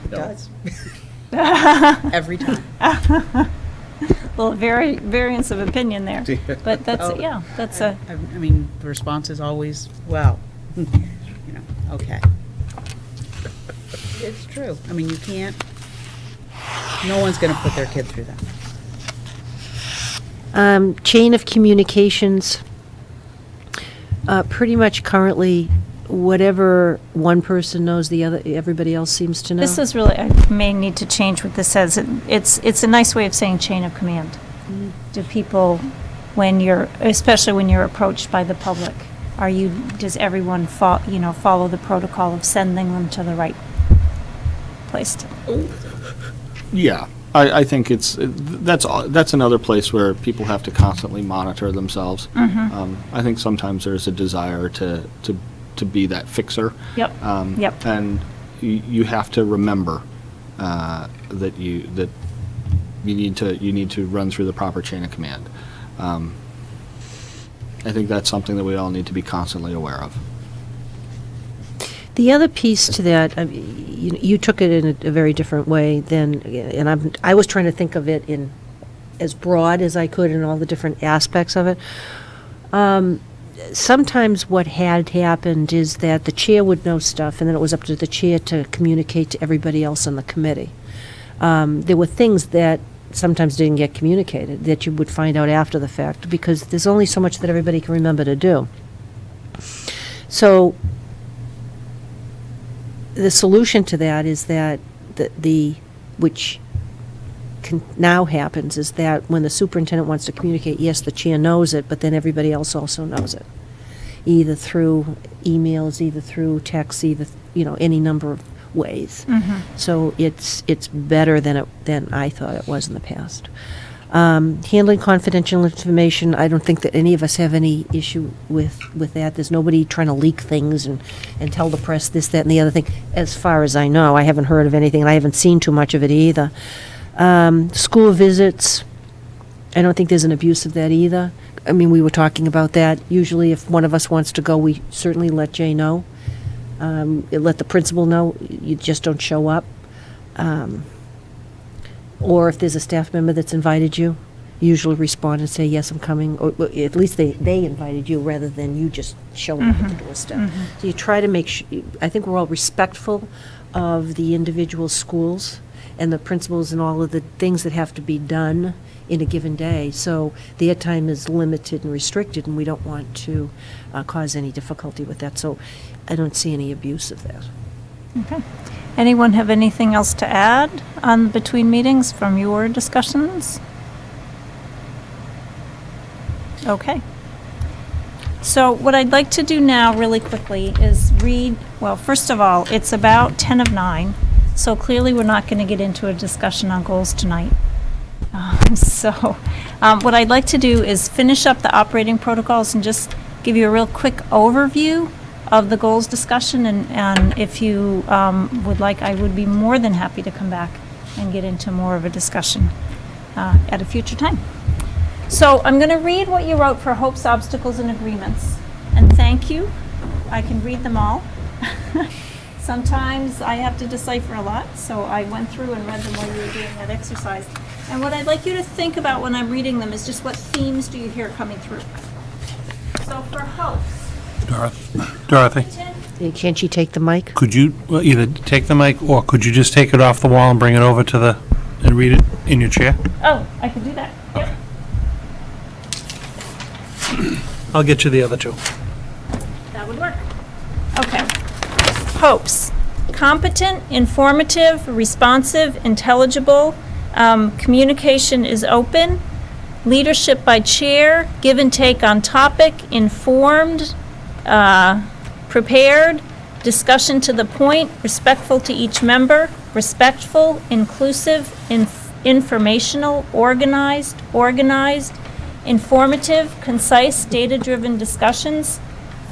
It does. Every time. Well, variance of opinion there, but that's, Oh, yeah, that's I mean, the response is always, well, okay. It's true. I mean, you can't, no one's going to put their kid through that. Chain of communications, pretty much currently, whatever one person knows, everybody else seems to know. This is really, I may need to change what this says. It's a nice way of saying chain of command. Do people, especially when you're approached by the public, does everyone follow the protocol of sending them to the right place? Yeah, I think that's another place where people have to constantly monitor themselves. I think sometimes there's a desire to be that fixer. Yep. Yep. And you have to remember that you need to run through the proper chain of command. I think that's something that we all need to be constantly aware of. The other piece to that, you took it in a very different way than, and I was trying to think of it in as broad as I could in all the different aspects of it. Sometimes what had happened is that the chair would know stuff, and then it was up to the chair to communicate to everybody else on the committee. There were things that sometimes didn't get communicated that you would find out after the fact, because there's only so much that everybody can remember to do. So the solution to that is that which now happens is that when the superintendent wants to communicate, yes, the chair knows it, but then everybody else also knows it, either through emails, either through texts, either any number of ways. So it's better than I thought it was in the past. Handling confidential information, I don't think that any of us have any issue with that. There's nobody trying to leak things and tell the press this, that, and the other thing. As far as I know, I haven't heard of anything, and I haven't seen too much of it either. School visits, I don't think there's an abuse of that either. I mean, we were talking about that. Usually if one of us wants to go, we certainly let Jay know. Let the principal know. You just don't show up. Or if there's a staff member that's invited you, usually respond and say, yes, I'm coming. Or at least they invited you rather than you just showing up at the doorstep. So you try to make sure, I think we're all respectful of the individual schools and the principals and all of the things that have to be done in a given day. So their time is limited and restricted, and we don't want to cause any difficulty with that. So I don't see any abuse of that. Okay. Anyone have anything else to add on between meetings from your discussions? Okay. So what I'd like to do now really quickly is read, well, first of all, it's about 10 of 9, so clearly we're not going to get into a discussion on goals tonight. What I'd like to do is finish up the operating protocols and just give you a real quick overview of the goals discussion, and if you would like, I would be more than happy to come back and get into more of a discussion at a future time. So I'm going to read what you wrote for hopes, obstacles, and agreements, and thank you. I can read them all. Sometimes I have to decipher a lot, so I went through and read them while you were doing that exercise. And what I'd like you to think about when I'm reading them is just what themes do you hear coming through. So for hopes, Dorothy, Can't you take the mic? could you either take the mic, or could you just take it off the wall and bring it over and read it in your chair? oh, I could do that. Yep. I'll get you the other two. That would work. Okay. Hopes. Competent, informative, responsive, intelligible. Communication is open. Leadership by chair. Give and take on topic. Informed. Prepared. Discussion to the point. Respectful to each member. Respectful. Inclusive. Informational. Organized. Informative. Concise. Data-driven discussions.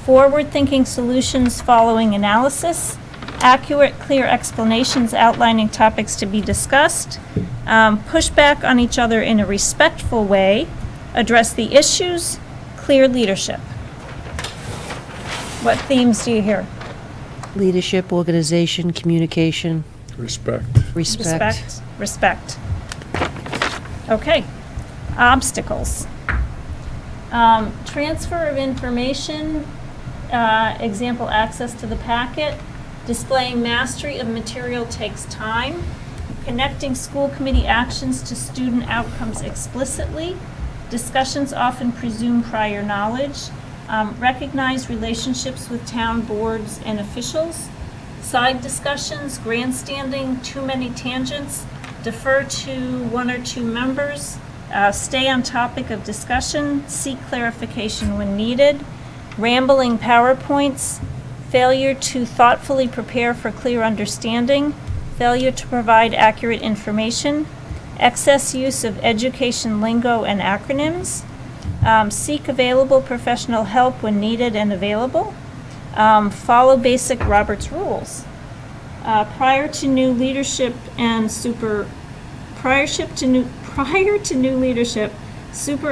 Forward-thinking solutions following analysis, accurate, clear explanations outlining topics to be discussed, push back on each other in a respectful way, address the issues, clear leadership. What themes do you hear? Leadership, organization, communication, Respect. respect. Respect. Okay. Obstacles. Transfer of information, example, access to the packet. Displaying mastery of material takes time. Connecting school committee actions to student outcomes explicitly. Discussions often presume prior knowledge. Recognize relationships with town boards and officials. Side discussions, grandstanding, too many tangents. Defer to one or two members. Stay on topic of discussion. Seek clarification when needed. Rambling PowerPoints. Failure to thoughtfully prepare for clear understanding. Failure to provide accurate information. Excess use of education lingo and acronyms. Seek available professional help when needed and available. Follow basic Robert's rules. Prior to new leadership, super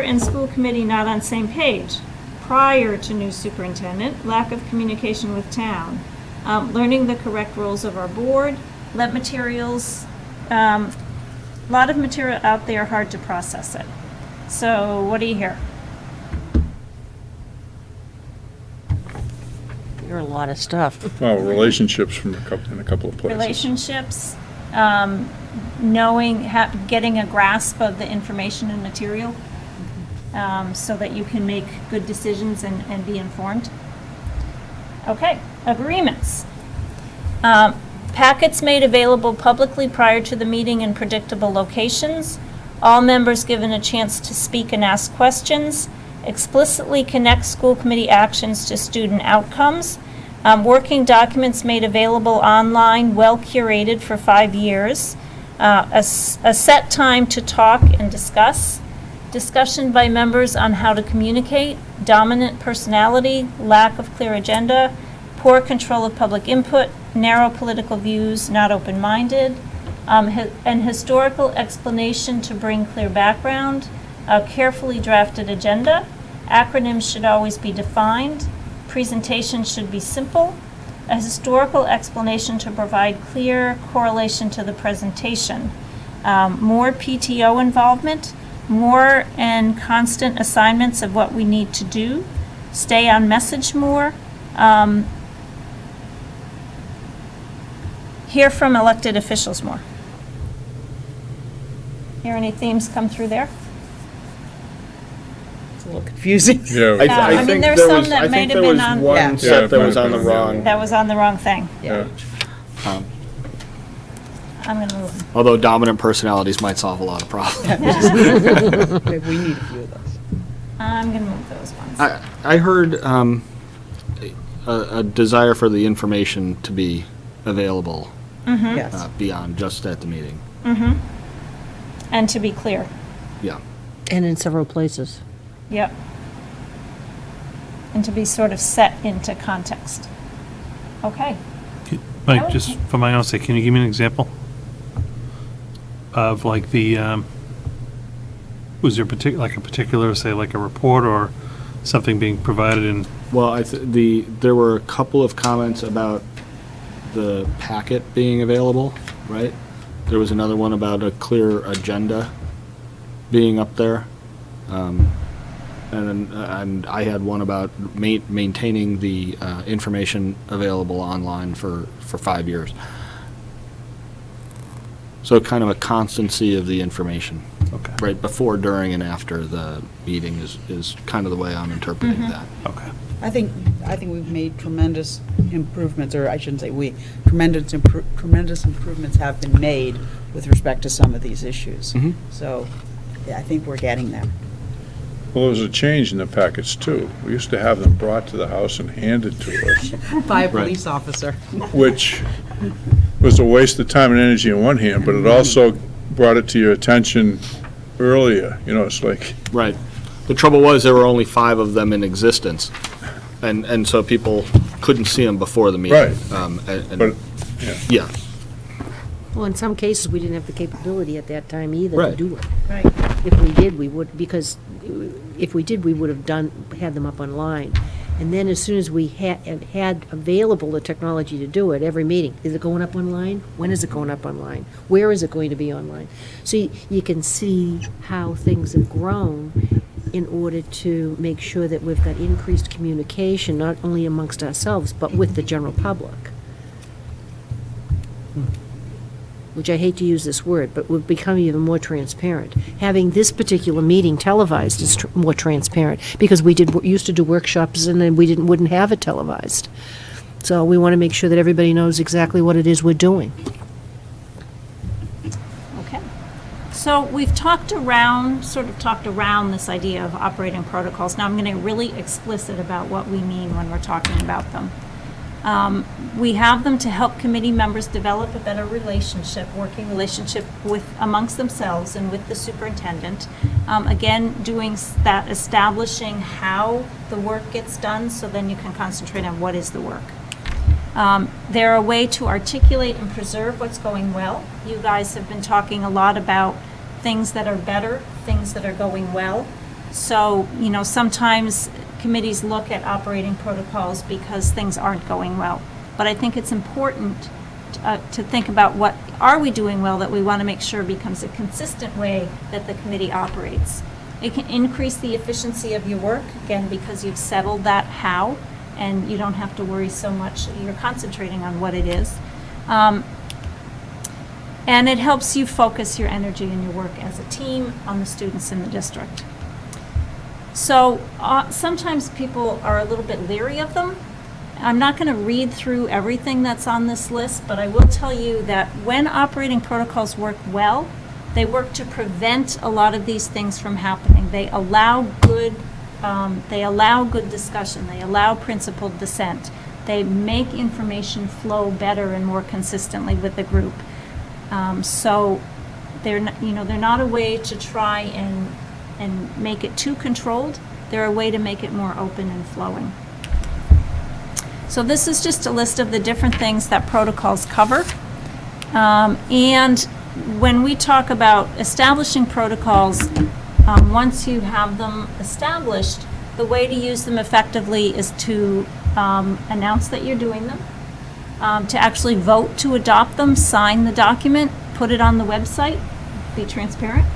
and school committee not on same page. Prior to new superintendent, lack of communication with town. Learning the correct roles of our board. Let materials, a lot of material out there, hard to process it. So what do you hear? There are a lot of stuff. Well, relationships in a couple of places. Relationships, knowing, getting a grasp of the information and material, so that you can make good decisions and be informed. Okay, agreements. Packets made available publicly prior to the meeting in predictable locations. All members given a chance to speak and ask questions. Explicitly connect school committee actions to student outcomes. Working documents made available online, well curated for 5 years. A set time to talk and discuss. Discussion by members on how to communicate. Dominant personality, lack of clear agenda. Poor control of public input. Narrow political views, not open-minded. An historical explanation to bring clear background. A carefully drafted agenda. Acronyms should always be defined. Presentation should be simple. A historical explanation to provide clear correlation to the presentation. More PTO involvement. More and constant assignments of what we need to do. Stay on message more. Hear from elected officials more. Hear any themes come through there? It's a little confusing. Yeah. I mean, think there's there some was- that I might think have there been was on- one Yeah. set that Yeah, was on the might have been, wrong. That was on the wrong thing. Yeah. I'm gonna move. Although dominant personalities might solve a lot of problems. Okay, we need a few of those. I'm gonna move those ones. I heard a desire for the information to be available Yes. beyond just at the meeting. And to be clear, Yeah. And in several places. yep. And to be sort of set into context. Okay. Mike, just for my own sake, can you give me an example of like the, was there a particular, say, like a report or something being provided in? Well, there were a couple of comments about the packet being available, right? There was another one about a clear agenda being up there. And I had one about maintaining the information available online for 5 years. So kind of a constancy of the information. Okay. right before, during, and after the meeting is kind of the way I'm interpreting that. Okay. I think we've made tremendous improvements, or I shouldn't say we, tremendous improvements have been made with respect to some of these issues. Mhm. So, yeah, I think we're getting there. Well, there was a change in the packets, too. We used to have them brought to the house and handed to us, By a Right. police officer. which was a waste of time and energy on one hand, but it also brought it to your attention earlier. You know, it's like, Right. The trouble was, there were only 5 of them in existence, and so people couldn't see them before the meeting. Right. And but, yeah, Well, in some cases, we didn't have the capability at that time either to Right. do it. Right. If we did, we would, because if we did, we would have had them up online. And then as soon as we had available the technology to do it, every meeting, is it going up online? When is it going up online? Where is it going to be online? So you can see how things have grown in order to make sure that we've got increased communication, not only amongst ourselves, but with the general public. Which I hate to use this word, but we've become even more transparent. Having this particular meeting televised is more transparent, because we used to do workshops and then we wouldn't have it televised. So we want to make sure that everybody knows exactly what it is we're doing. Okay. So we've talked around this idea of operating protocols. Now I'm going to get really explicit about what we mean when we're talking about them. We have them to help committee members develop a better working relationship amongst themselves and with the superintendent. Again, doing that, establishing how the work gets done, so then you can concentrate on what is the work. They're a way to articulate and preserve what's going well. You guys have been talking a lot about things that are better, things that are going well. So, sometimes committees look at operating protocols because things aren't going well. But I think it's important to think about what are we doing well that we want to make sure becomes a consistent way that the committee operates. It can increase the efficiency of your work, again, because you've settled that how, and you don't have to worry so much. You're concentrating on what it is. And it helps you focus your energy and your work as a team on the students in the district. So sometimes people are a little bit leery of them. I'm not going to read through everything that's on this list, but I will tell you that when operating protocols work well, they work to prevent a lot of these things from happening. They allow good discussion. They allow principled dissent. They make information flow better and more consistently with the group. So they're not a way to try and make it too controlled. They're a way to make it more open and flowing. So this is just a list of the different things that protocols cover. And when we talk about establishing protocols, once you have them established, the way to use them effectively is to announce that you're doing them, to actually vote to adopt them, sign the document, put it on the website, be transparent.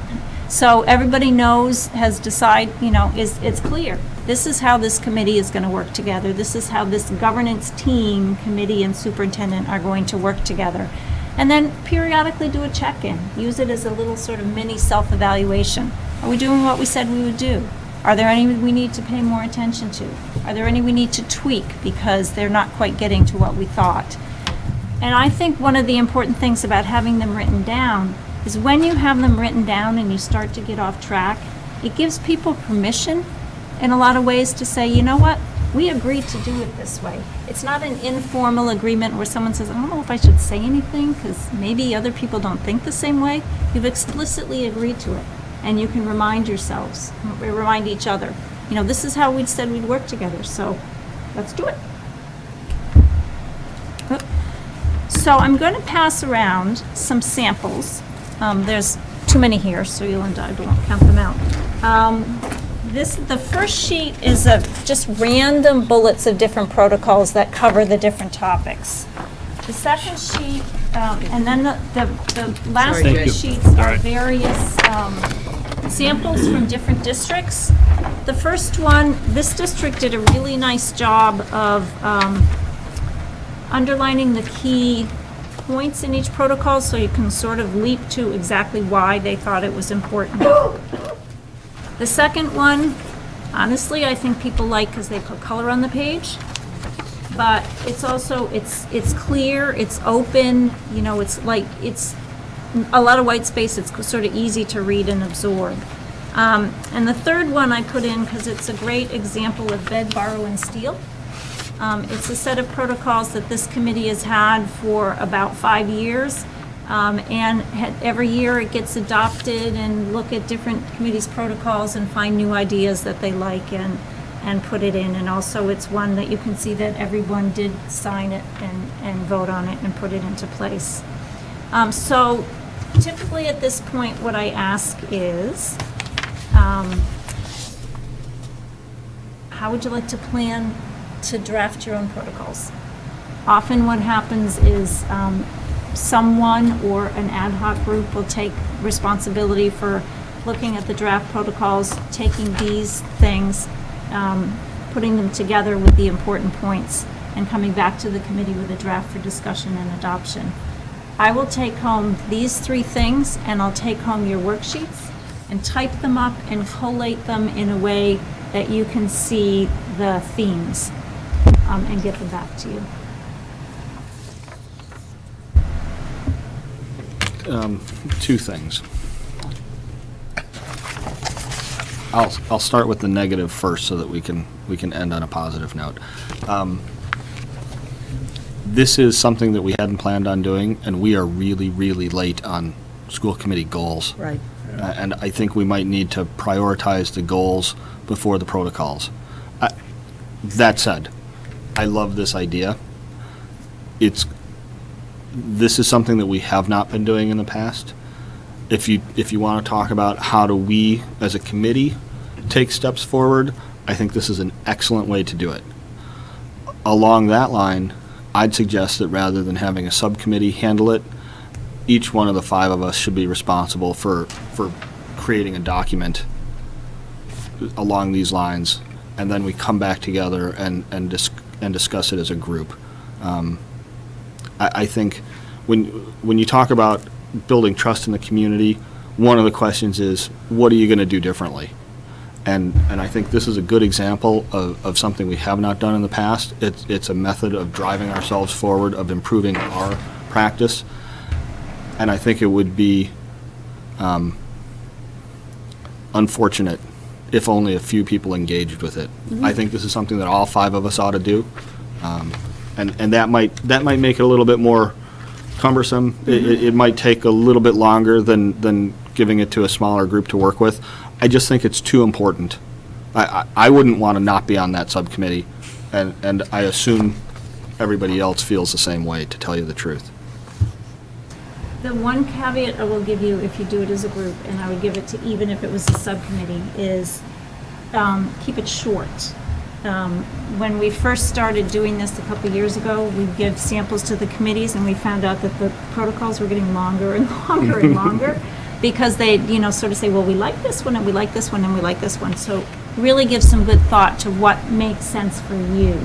So everybody knows, it's clear. This is how this committee is going to work together. This is how this governance team, committee and superintendent are going to work together. And then periodically do a check-in. Use it as a little sort of mini self-evaluation. Are we doing what we said we would do? Are there any we need to pay more attention to? Are there any we need to tweak because they're not quite getting to what we thought? And I think one of the important things about having them written down is when you have them written down and you start to get off track, it gives people permission in a lot of ways to say, you know what, we agreed to do it this way. It's not an informal agreement where someone says, I don't know if I should say anything because maybe other people don't think the same way. You've explicitly agreed to it. And you can remind yourselves, remind each other, this is how we said we'd work together, so let's do it. So I'm going to pass around some samples. There's too many here, so you'll and I won't count them out. The first sheet is just random bullets of different protocols that cover the different topics. The second sheet, and then the last Sorry, Thank you. sheets are various samples from different districts. The first one, this district did a really nice job of underlining the key points in each protocol, so you can sort of leap to exactly why they thought it was important. The second one, honestly, I think people like because they put color on the page. But it's also, it's clear, it's open, you know, it's like, it's a lot of white space, it's sort of easy to read and absorb. And the third one I put in because it's a great example of bed, borrow, and steal. It's a set of protocols that this committee has had for about 5 years. And every year it gets adopted and look at different committees' protocols and find new ideas that they like and put it in. And also it's one that you can see that everyone did sign it and vote on it and put it into place. So typically at this point, what I ask is, how would you like to plan to draft your own protocols? Often what happens is someone or an ad hoc group will take responsibility for looking at the draft protocols, taking these things, putting them together with the important points, and coming back to the committee with a draft for discussion and adoption. I will take home these 3 things, and I'll take home your worksheets and type them up and collate them in a way that you can see the themes and get them back to you. Two things. I'll start with the negative first so that we can end on a positive note. This is something that we hadn't planned on doing, and we are really, really late on school committee goals. Right. And I think we might need to prioritize the goals before the protocols. That said, I love this idea. This is something that we have not been doing in the past. If you want to talk about how do we, as a committee, take steps forward, I think this is an excellent way to do it. Along that line, I'd suggest that rather than having a subcommittee handle it, each one of the 5 of us should be responsible for creating a document along these lines, and then we come back together and discuss it as a group. I think when you talk about building trust in the community, one of the questions is, what are you going to do differently? And I think this is a good example of something we have not done in the past. It's a method of driving ourselves forward, of improving our practice. And I think it would be unfortunate if only a few people engaged with it. Mm-hmm. I think this is something that all 5 of us ought to do. And that might make it a little bit more cumbersome. Mm-hmm. It might take a little bit longer than giving it to a smaller group to work with. I just think it's too important. I wouldn't want to not be on that subcommittee, and I assume everybody else feels the same way, to tell you the truth. The one caveat I will give you if you do it as a group, and I would give it to even if it was a subcommittee, is keep it short. When we first started doing this a couple years ago, we'd give samples to the committees, and we found out that the protocols were getting longer and longer and longer because they, sort of say, well, we like this one, and we like this one, and we like this one. So really give some good thought to what makes sense for you.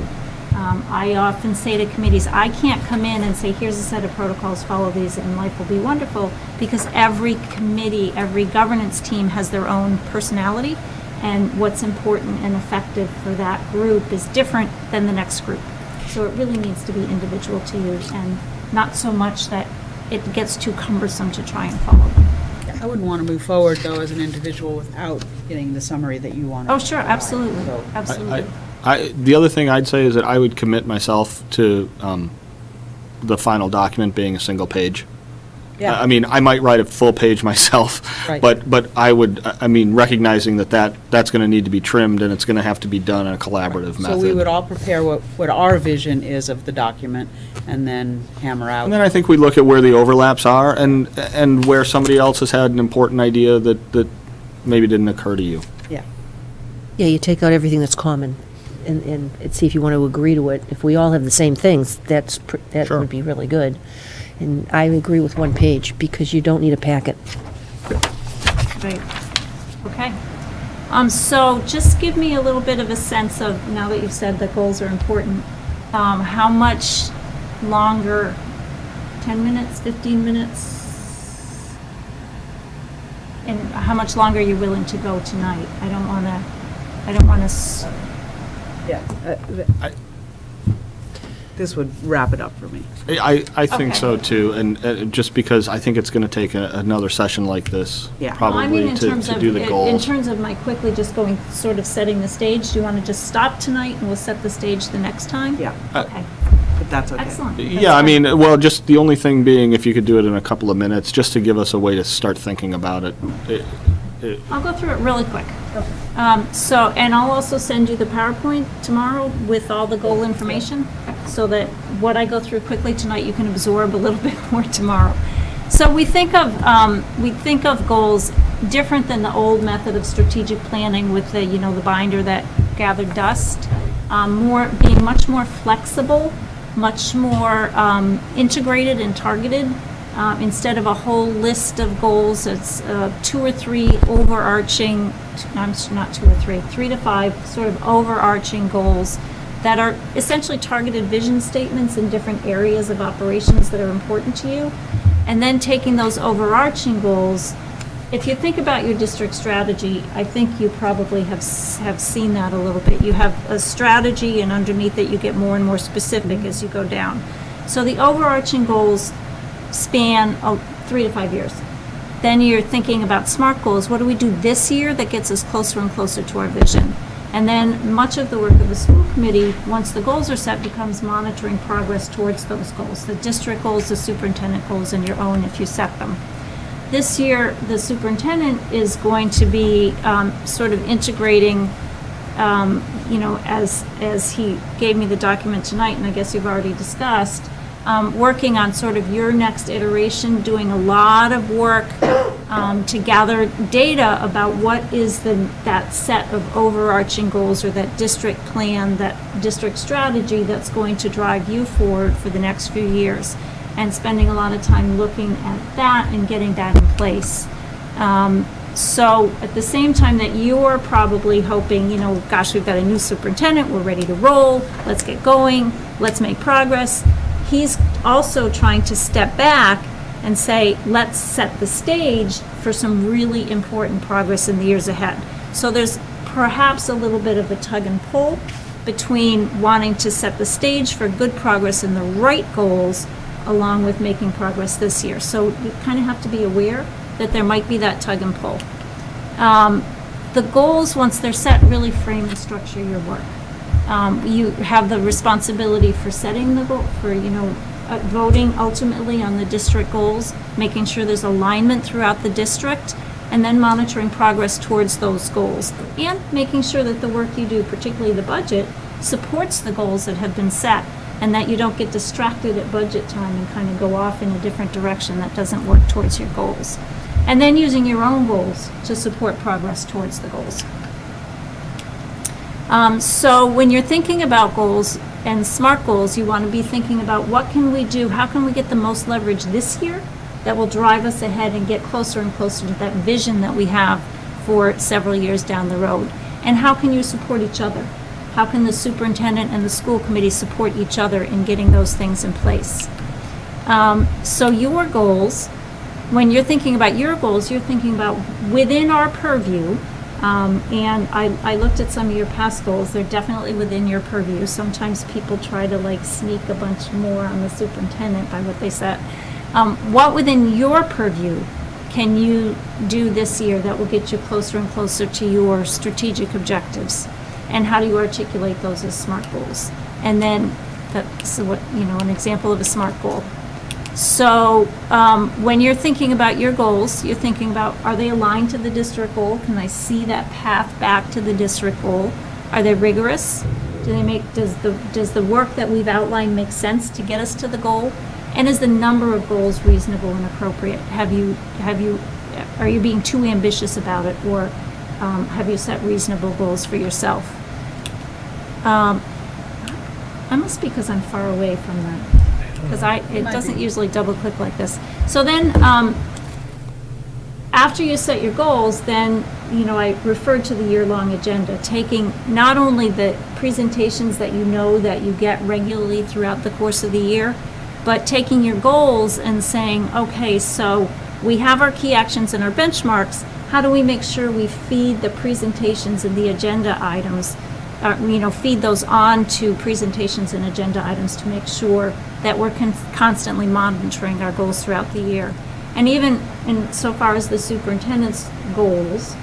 I often say to committees, I can't come in and say, here's a set of protocols, follow these, and life will be wonderful, because every committee, every governance team has their own personality, and what's important and effective for that group is different than the next group. So it really needs to be individual to you, and not so much that it gets too cumbersome to try and follow them. I wouldn't want to move forward, though, as an individual without getting the summary that you want. Oh, sure, absolutely, absolutely. The other thing I'd say is that I would commit myself to the final document being a single page. Yeah. I mean, I might write a full page myself, Right. but I would, recognizing that's going to need to be trimmed, and it's going to have to be done in a collaborative method. So we would all prepare what our vision is of the document, and then hammer out. And then I think we look at where the overlaps are, and where somebody else has had an important idea that maybe didn't occur to you. Yeah. Yeah, you take out everything that's common and see if you want to agree to it. If we all have the same things, that Sure. would be really good. And I agree with 1 page, because you don't need a packet. Right. Okay. So just give me a little bit of a sense of, now that you've said that goals are important, how much longer 10 minutes, 15 minutes? And how much longer are you willing to go tonight? I don't want to, Yeah. This would wrap it up for me. I think Okay. so too, and just because I think it's going to take another session like this, Yeah. Well, I mean, probably in to terms of, do the in goals. terms of my quickly just going, sort of setting the stage, do you want to just stop tonight and we'll set the stage the next time? Yeah, Okay, but that's okay. excellent. That's Yeah, I fine. mean, well, just the only thing being, if you could do it in a couple of minutes, just to give us a way to start thinking about it. I'll go through it really quick. So, and I'll also send you the PowerPoint tomorrow with all the goal information, so that what I go through quickly tonight, you can absorb a little bit more tomorrow. So we think of goals different than the old method of strategic planning with the, the binder that gathered dust. Being much more flexible, much more integrated and targeted. Instead of a whole list of goals, it's 2 or 3 overarching, not 2 or 3, 3 to 5 sort of overarching goals that are essentially targeted vision statements in different areas of operations that are important to you. And then taking those overarching goals, if you think about your district strategy, I think you probably have seen that a little bit. You have a strategy, and underneath it you get more and more specific as you go down. So the overarching goals span 3 to 5 years. Then you're thinking about SMART goals. What do we do this year that gets us closer and closer to our vision? And then much of the work of the school committee, once the goals are set, becomes monitoring progress towards those goals. The district goals, the superintendent goals, and your own if you set them. This year, the superintendent is going to be sort of integrating, as he gave me the document tonight, and I guess you've already discussed, working on sort of your next iteration, doing a lot of work to gather data about what is that set of overarching goals, or that district plan, that district strategy that's going to drive you forward for the next few years, and spending a lot of time looking at that and getting that in place. So at the same time that you're probably hoping, gosh, we've got a new superintendent, we're ready to roll, let's get going, let's make progress, he's also trying to step back and say, let's set the stage for some really important progress in the years ahead. So there's perhaps a little bit of a tug and pull between wanting to set the stage for good progress in the right goals, along with making progress this year. So you kind of have to be aware that there might be that tug and pull. The goals, once they're set, really frame and structure your work. You have the responsibility for setting the goal, for, voting ultimately on the district goals, making sure there's alignment throughout the district, and then monitoring progress towards those goals. And making sure that the work you do, particularly the budget, supports the goals that have been set, and that you don't get distracted at budget time and kind of go off in a different direction that doesn't work towards your goals. And then using your own goals to support progress towards the goals. So when you're thinking about goals and SMART goals, you want to be thinking about what can we do, how can we get the most leverage this year that will drive us ahead and get closer and closer to that vision that we have for several years down the road. And how can you support each other? How can the superintendent and the school committee support each other in getting those things in place? So your goals, when you're thinking about your goals, you're thinking about within our purview. And I looked at some of your past goals. They're definitely within your purview. Sometimes people try to sneak a bunch more on the superintendent by what they said. What within your purview can you do this year that will get you closer and closer to your strategic objectives? And how do you articulate those as SMART goals? And then that's what, an example of a SMART goal. So when you're thinking about your goals, you're thinking about, are they aligned to the district goal? Can I see that path back to the district goal? Are they rigorous? Does the work that we've outlined make sense to get us to the goal? And is the number of goals reasonable and appropriate? Are you being too ambitious about it, or have you set reasonable goals for yourself? I must be because I'm far away from that. Because it doesn't usually double click like this. So then, after you set your goals, then, I referred to the year-long agenda, taking not only the presentations that you get regularly throughout the course of the year, but taking your goals and saying, okay, so we have our key actions and our benchmarks. How do we make sure we feed the presentations and the agenda items, feed those on to presentations and agenda items to make sure that we're constantly monitoring our goals throughout the year. And even in so far as the superintendent's goals,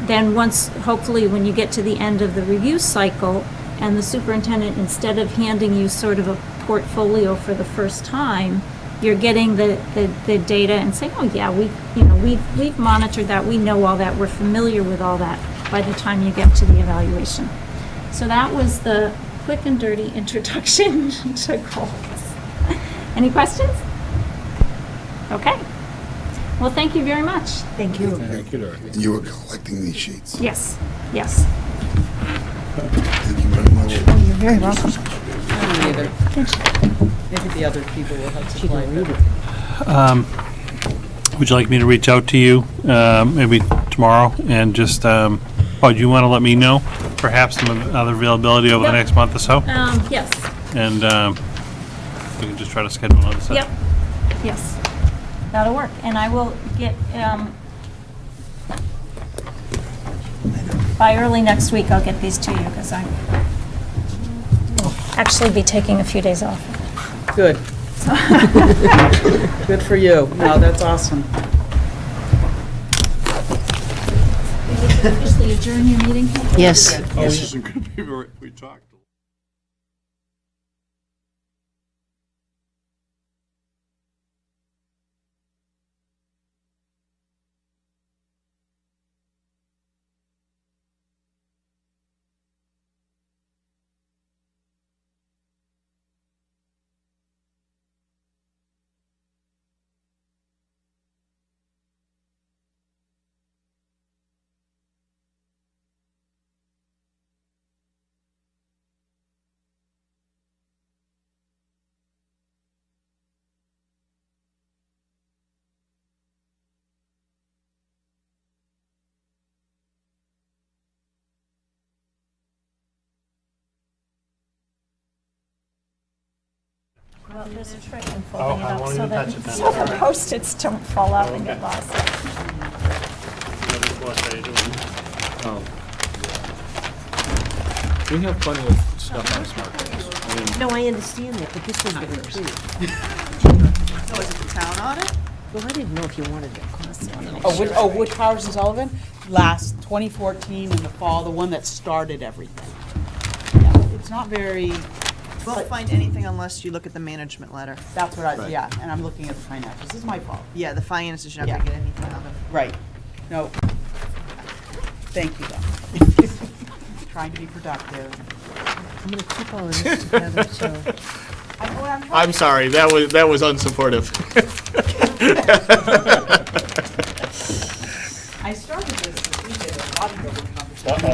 then once, hopefully, when you get to the end of the review cycle, and the superintendent, instead of handing you sort of a portfolio for the first time, you're getting the data and saying, oh yeah, we've monitored that, we know all that, we're familiar with all that by the time you get to the evaluation. So that was the quick and dirty introduction to goals. Any questions? Okay. Well, thank you very much. Thank you. Thank you, Dorothy. You were collecting these sheets. Yes, yes. Thank you very much. Oh, you're very welcome. I don't either. Maybe the other people will have to play it. Would you like me to reach out to you maybe tomorrow and just, do you want to let me know perhaps some other availability over the Yep. next month or so? Yes, And we can just try to schedule another session. yep, yes. That'll work. And I will get, by early next week, I'll get these to you because I will actually be taking a few days off. Good. Good for you. No, that's awesome. Officially adjourn your meeting? Yes. This isn't going to be very, we talked. Well, there's a trick in Oh, folding it I up won't so even that touch it then. so the Post-its don't fall out and get lost. Oh. We have plenty of stuff on smartphones. I mean, No, I understand that, but this one's better too. Oh, is it the town audit? Well, I didn't know if you wanted that cost. Which Powers and Sullivan? Last 2014 in the fall, the one that started everything. Yeah, it's not very, Won't find anything unless you look at the management letter. that's what I, Right. yeah, and I'm looking at the financials. This is my fault. Yeah, the finances you're not Yeah. gonna get anything out of. Right. No. Thank you, though. Trying to be productive. I'm gonna keep all of this together, so. I'm sorry, that was unsupportive. I started this, we did a bodybuilding conversation.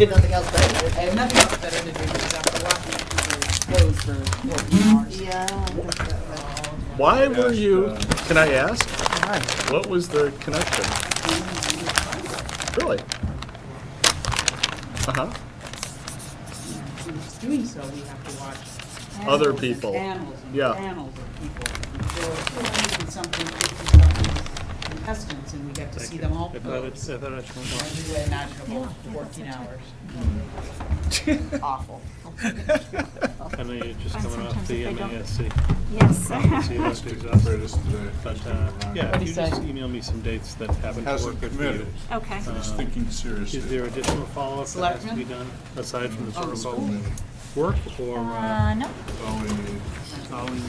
Nothing else better. I have nothing else better to do because after watching people close for 14 hours. Yeah, I don't think that would. Why were you, can I ask? What was the connection? Really? Uh-huh. Doing so, we have to watch Other panels and people. Panels and Yeah. panels of people. There are 200 and something, 50-something contestants, and we get to see them all I thought close. I thought I showed Every way imaginable, 14 hours. Awful. I know you're just And coming off sometimes the if they don't- MASC. Yes. See, that's exhausted. Greatest today. But, yeah, What'd if he you say? just email me some dates that happen to Hasn't work good for committed. you. Okay. He's thinking seriously. Is there additional follow-up that has to be Selectmen? done aside from the Oh, sort the of school. work or? No. That's all we need. Following